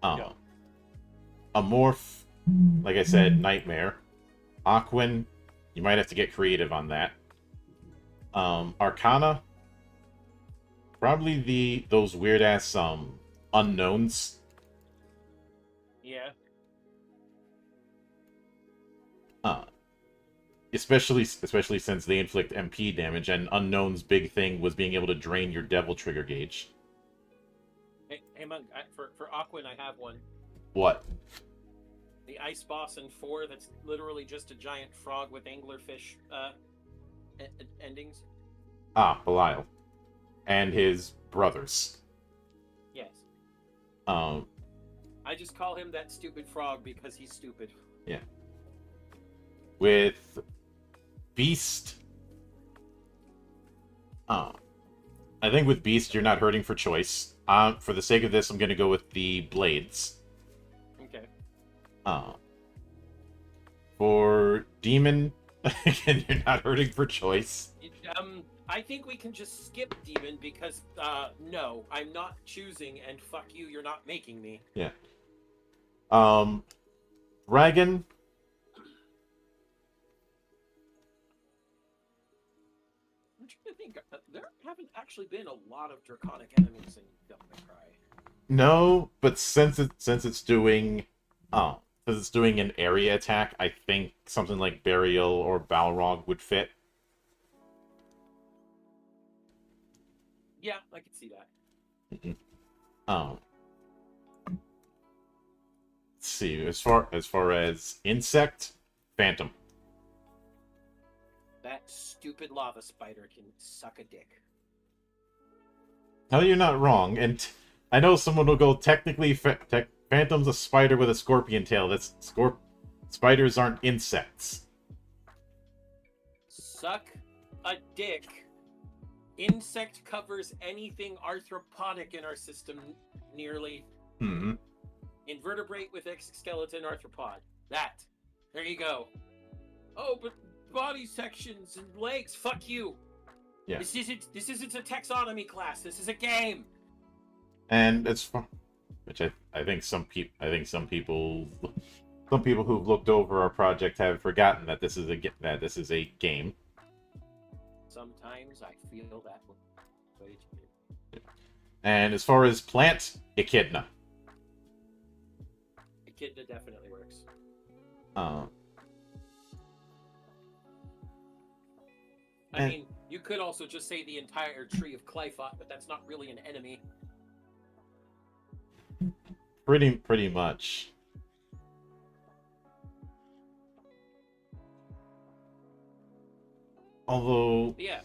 No. Amorph, like I said, Nightmare. Aquan, you might have to get creative on that. Arcana, probably those weird ass unknowns. Yeah. Especially since they inflict MP damage, and Unknown's big thing was being able to drain your Devil Trigger gauge. Hey Monk, for Aquan, I have one. What? The ice boss in 4 that's literally just a giant frog with anglerfish endings. Belial. And his brothers. Yes. I just call him that stupid frog because he's stupid. Yeah. With Beast... I think with Beast, you're not hurting for choice. For the sake of this, I'm going to go with the Blades. Okay. For Demon, again, you're not hurting for choice. I think we can just skip Demon because, no, I'm not choosing, and fuck you, you're not making me. Yeah. Dragon. I'm trying to think. There haven't actually been a lot of draconic enemies in Devil May Cry. No, but since it's doing an area attack, I think something like Burial or Balrog would fit. Yeah, I could see that. Let's see. As far as Insect, Phantom. That stupid lava spider can suck a dick. No, you're not wrong. And I know someone will go, technically, Phantom's a spider with a scorpion tail. Spiders aren't insects. Suck a dick. Insect covers anything arthropodic in our system, nearly. Invertebrate with exoskeleton arthropod. That. There you go. Oh, but body sections and legs. Fuck you. Yeah. This isn't a taxonomy class. This is a game. And it's far, which I think some people who've looked over our project have forgotten that this is a game. Sometimes I feel that way too. And as far as plant, Echidna. Echidna definitely works. I mean, you could also just say the entire tree of Clyphot, but that's not really an enemy. Pretty much. Although, Yeah.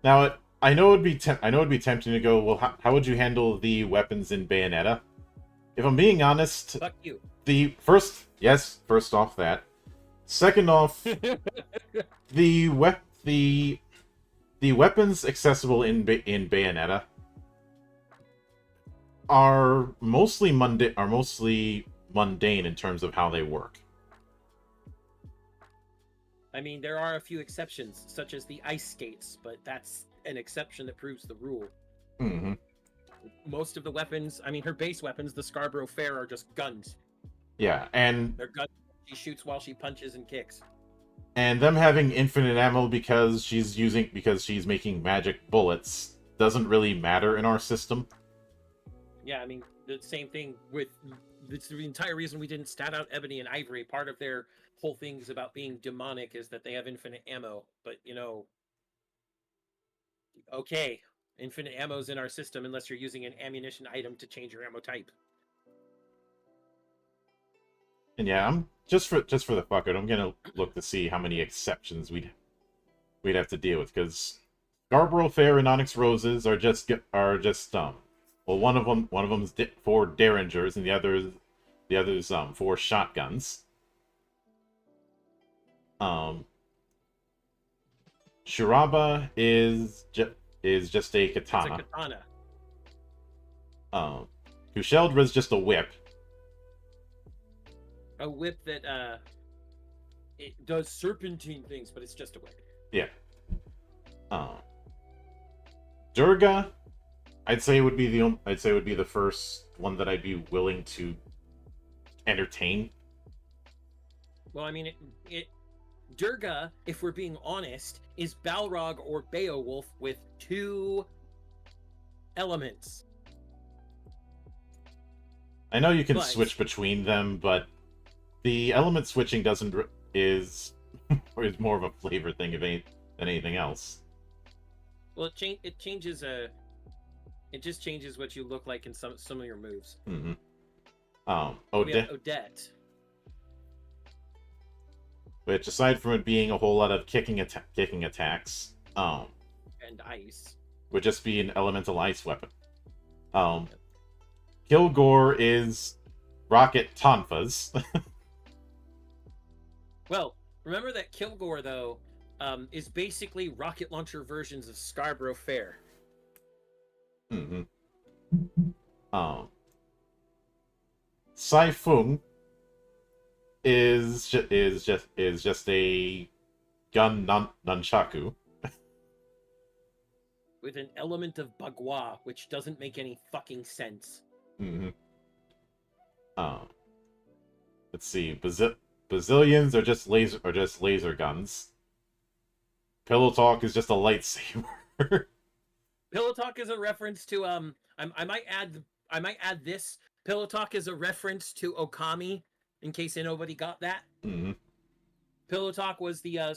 now I know it'd be tempting to go, well, how would you handle the weapons in Bayonetta? If I'm being honest, Fuck you. first off that. Second off, the weapons accessible in Bayonetta are mostly mundane in terms of how they work. I mean, there are a few exceptions, such as the ice skates, but that's an exception that proves the rule. Mm-hmm. Most of the weapons, I mean, her base weapons, the Scarborough Fair, are just guns. Yeah, and They're guns she shoots while she punches and kicks. And them having infinite ammo because she's making magic bullets doesn't really matter in our system. Yeah, I mean, the same thing with... It's the entire reason we didn't stat out Ebony and Ivory. Part of their whole things about being demonic is that they have infinite ammo. But, you know... Okay, infinite ammo's in our system unless you're using an ammunition item to change your ammo type. And yeah, I'm just for the fuck of it, I'm gonna look to see how many exceptions we'd have to deal with, because Scarborough Fair and Onyx Roses are just well, one of them's 4 Derringers and the others 4 shotguns. Shiraba is just a katana. It's a katana. Kusheldra just a whip. A whip that it does serpentine things, but it's just a whip. Yeah. Durga, I'd say would be the first one that I'd be willing to entertain. Well, I mean, Durga, if we're being honest, is Balrog or Beowulf with 2 elements. I know you can But- switch between them, but the element switching is more of a flavor thing than anything else. Well, it changes it just changes what you look like in some of your moves. Mm-hmm. We have Odette. Which, aside from it being a whole lot of kicking attacks, And ice. would just be an elemental ice weapon. Kilgore is rocket tonfas. Well, remember that Kilgore, though, is basically rocket launcher versions of Scarborough Fair. Mm-hmm. Saifung is just a gun nunchaku. With an element of Bagua, which doesn't make any fucking sense. Mm-hmm. Let's see. Bazillions are just laser guns. Pillow Talk is just a lightsaber. Pillow Talk is a reference to I might add this. Pillow Talk is a reference to Okami, in case nobody got that. Mm-hmm. Pillow Talk was the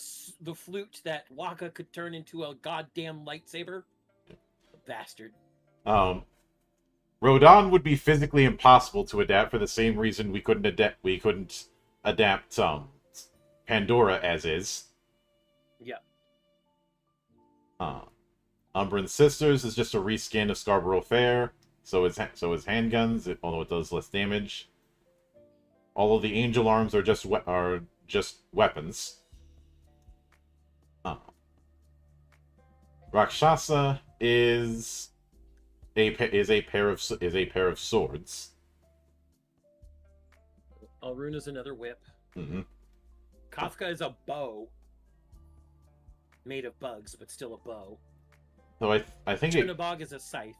flute that Waka could turn into a goddamn lightsaber. Bastard. Rodan would be physically impossible to adapt for the same reason we couldn't adapt Pandora as is. Yeah. Umbran Sisters is just a reskin of Scarborough Fair, so is handguns, although it does less damage. All of the angel arms are just weapons. Rakshasa is a pair of swords. Alruna is another whip. Mm-hmm. Kafka is a bow. Made of bugs, but still a bow. So I think Chernabog is a scythe.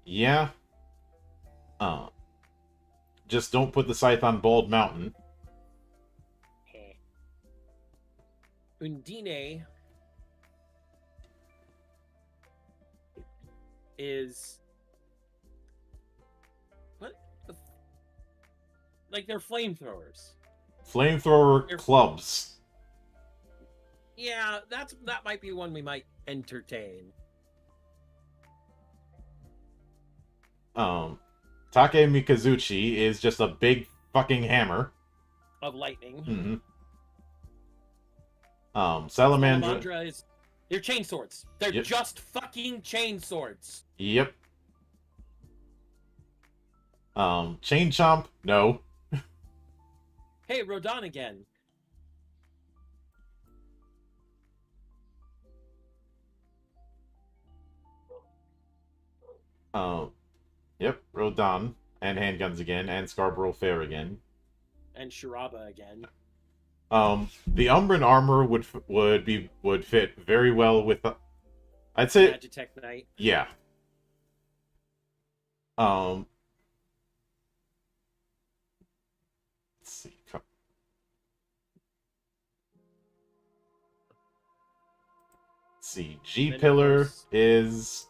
Yeah. Just don't put the scythe on Bald Mountain. Undine is like they're flamethrowers. Flamethrower They're- clubs. Yeah, that might be one we might entertain. Take Mikazuchi is just a big fucking hammer. Of lightning. Mm-hmm. Salamandra. Salamandra is... They're chain swords. They're just fucking chain swords. Yep. Chain Chomp, no. Hey, Rodan again. Yep, Rodan. And handguns again, and Scarborough Fair again. And Shiraba again. The Umbran armor would fit very well with... I'd say... Magitech Knight. Yeah. Let's see. Let's see. G Pillar is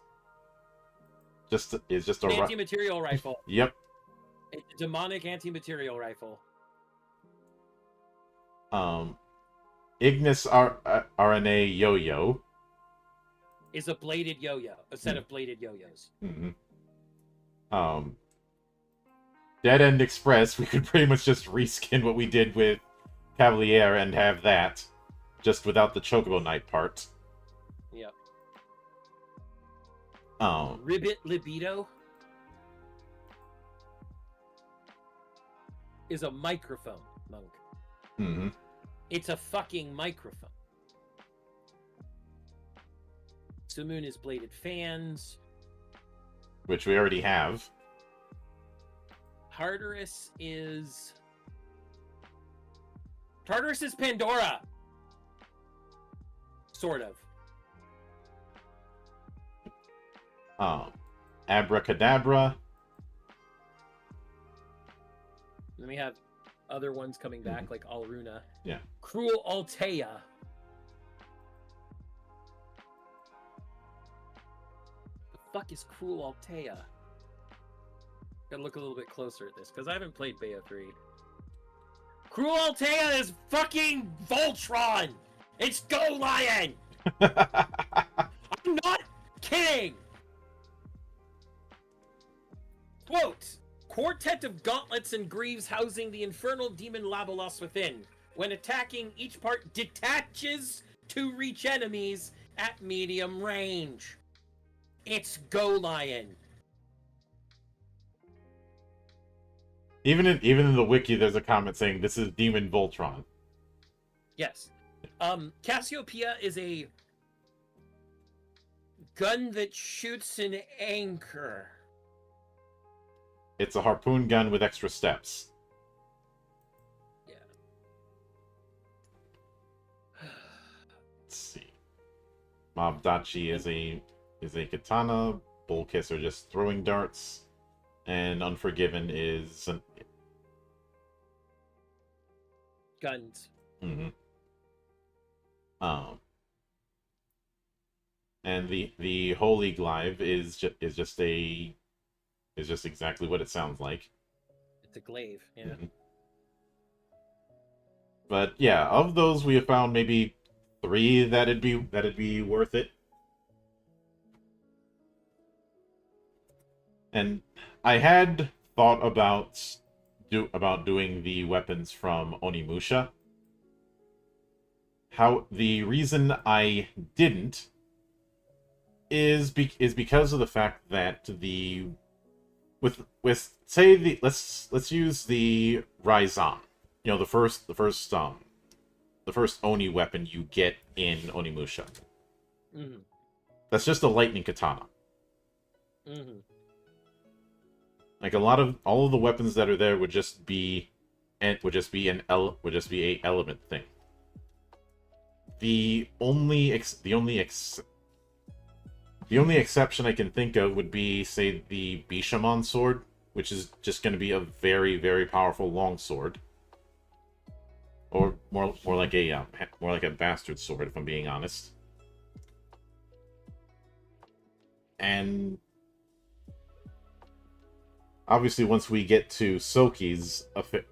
just a anti-material rifle. Yep. A demonic anti-material rifle. Ignis RNA yo-yo is a bladed yo-yo, a set of bladed yo-yos. Mm-hmm. Dead End Express, we could pretty much just reskin what we did with Cavalier and have that, just without the Chocobo Knight part. Yep. Oh. Ribbit Libido is a microphone, Monk. Mm-hmm. It's a fucking microphone. Sumoon is bladed fans. Which we already have. Tartarus is Pandora. Sort of. Abracadabra. Then we have other ones coming back, like Alruna. Yeah. Cruel Altea. The fuck is Cruel Altea? Gotta look a little bit closer at this, because I haven't played Bayo 3. Cruel Altea is fucking Voltron! It's Go Lion! I'm not kidding! Quote, quartet of gauntlets and greaves housing the infernal demon Labalos within. When attacking, each part detaches to reach enemies at medium range. It's Go Lion. Even in the wiki, there's a comment saying this is Demon Voltron. Yes. Cassiopeia is a gun that shoots an anchor. It's a harpoon gun with extra steps. Yeah. Let's see. Mob Dachi is a katana. Bull Kiss are just throwing darts. And Unforgiven is guns. Mm-hmm. And the Holy Glaive is just exactly what it sounds like. It's a glaive, yeah. Mm-hmm. But yeah, of those we have found maybe 3 that'd be worth it. And I had thought about doing the weapons from Onimusha. How the reason I didn't is because of the fact that let's use the Raizan. You know, the first Oni weapon you get in Onimusha. Mm-hmm. That's just a lightning katana. Mm-hmm. Like all of the weapons that are there would just be a element thing. The only exception I can think of would be, say, the Bishamon sword, which is just going to be a very, very powerful long sword, or more like a bastard sword, if I'm being honest. And obviously, once we get to Soki's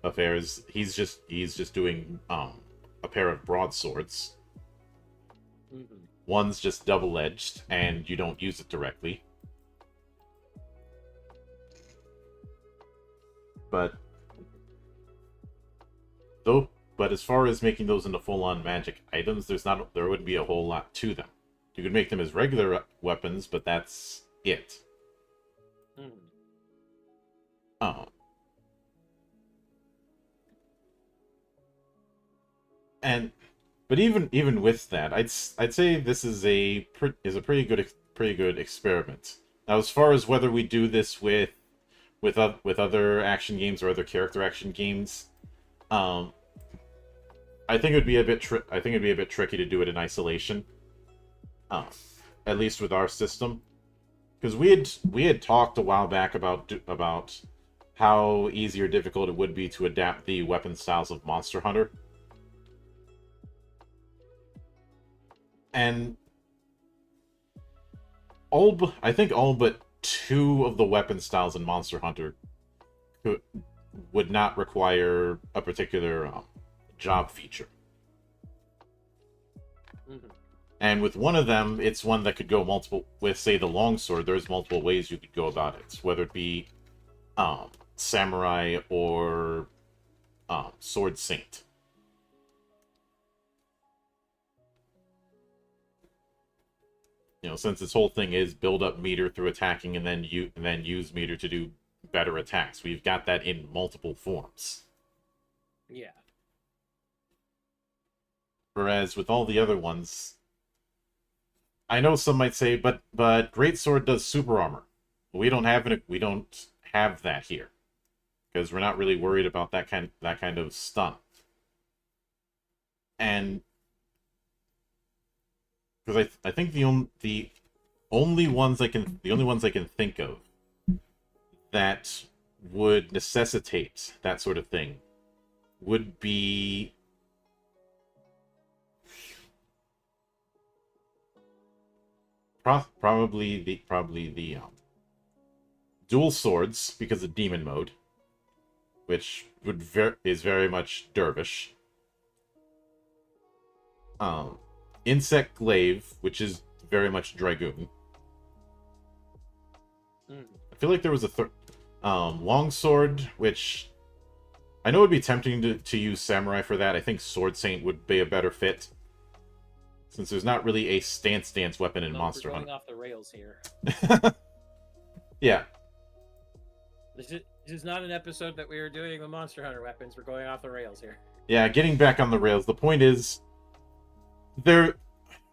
affairs, he's just doing a pair of broadswords. Mhm. One's just double-edged, and you don't use it directly. But as far as making those into full-on magic items, there wouldn't be a whole lot to them. You could make them as regular weapons, but that's it. Mhm. Oh. But even with that, I'd say this is a pretty good experiment. Now, as far as whether we do this with other action games or other character action games, I think it'd be a bit tricky to do it in isolation. At least with our system, because we had talked a while back about how easy or difficult it would be to adapt the weapon styles of Monster Hunter. And I think all but 2 of the weapon styles in Monster Hunter would not require a particular job feature. Mhm. And with one of them, it's one that could go multiple. With, say, the longsword, there's multiple ways you could go about it, whether it be samurai or sword saint. You know, since this whole thing is build up meter through attacking and then use meter to do better attacks, we've got that in multiple forms. Yeah. Whereas with all the other ones, I know some might say, but greatsword does super armor. We don't have that here because we're not really worried about that kind of stun. And because I think the only ones I can think of that would necessitate that sort of thing would be probably the dual swords because of demon mode, which is very much dervish. Insect glaive, which is very much dragoon. I feel like there was a longsword, which I know would be tempting to use samurai for that. I think sword saint would be a better fit, since there's not really a stance weapon in Monster We're Hunter. going off the rails here. Yeah. This is not an episode that we were doing with Monster Hunter weapons. We're going off the rails here. Yeah, getting back on the rails. The point is,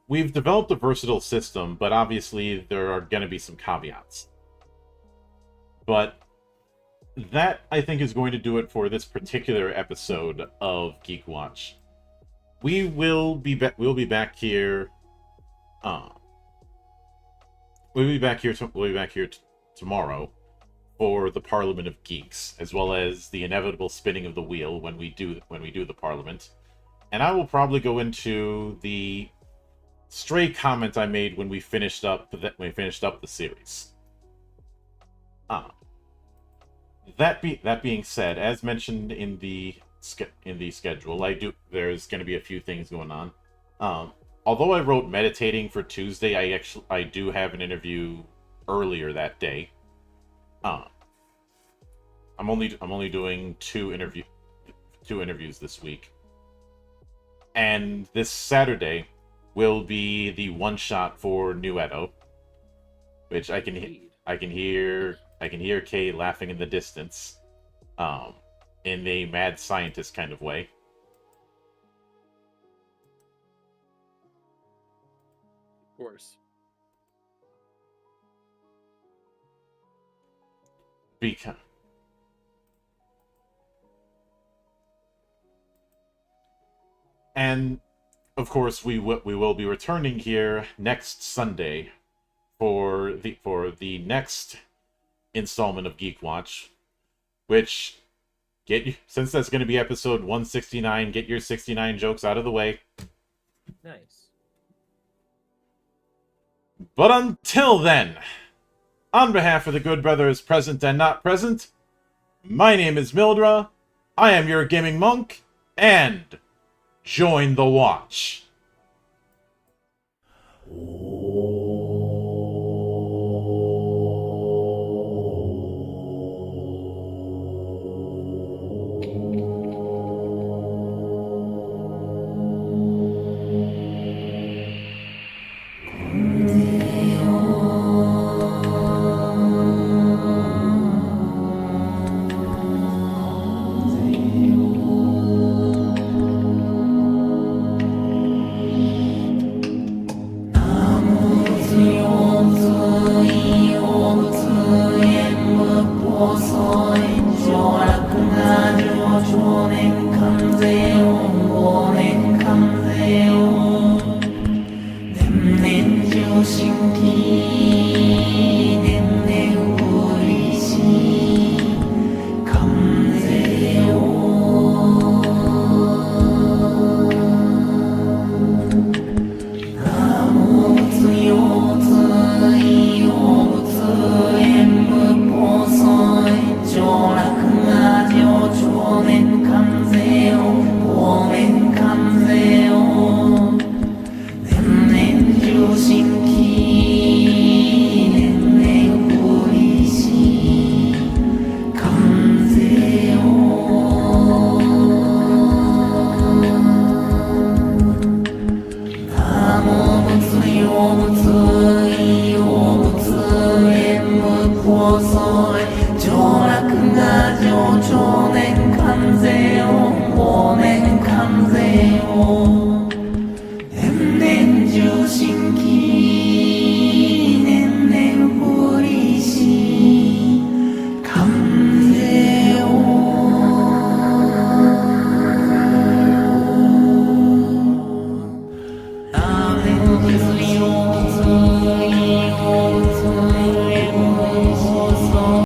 we've developed a versatile system, but obviously there are going to be some caveats. But that, I think, is going to do it for this particular episode of GeekWatch. We'll be back here. We'll be back here tomorrow for the Parliament of Geeks, as well as the inevitable spinning of the wheel when we do the Parliament. And I will probably go into the stray comment I made when we finished up the series. That being said, as mentioned in the schedule, there's going to be a few things going on. Although I wrote meditating for Tuesday, I do have an interview earlier that day. I'm only doing two interviews this week. And this Saturday will be the one shot for New Edo, which I can hear Kay laughing in the distance, in a mad scientist kind of way. Of course. Because and of course we will be returning here next Sunday for the next installment of GeekWatch, which since that's going to be episode 169, get your 69 jokes out of the way. Nice. But until then, on behalf of the good brothers present and not present, my name is Mildra, I am your gaming monk, and join the watch. 上洛が上長年関税を忘年関税を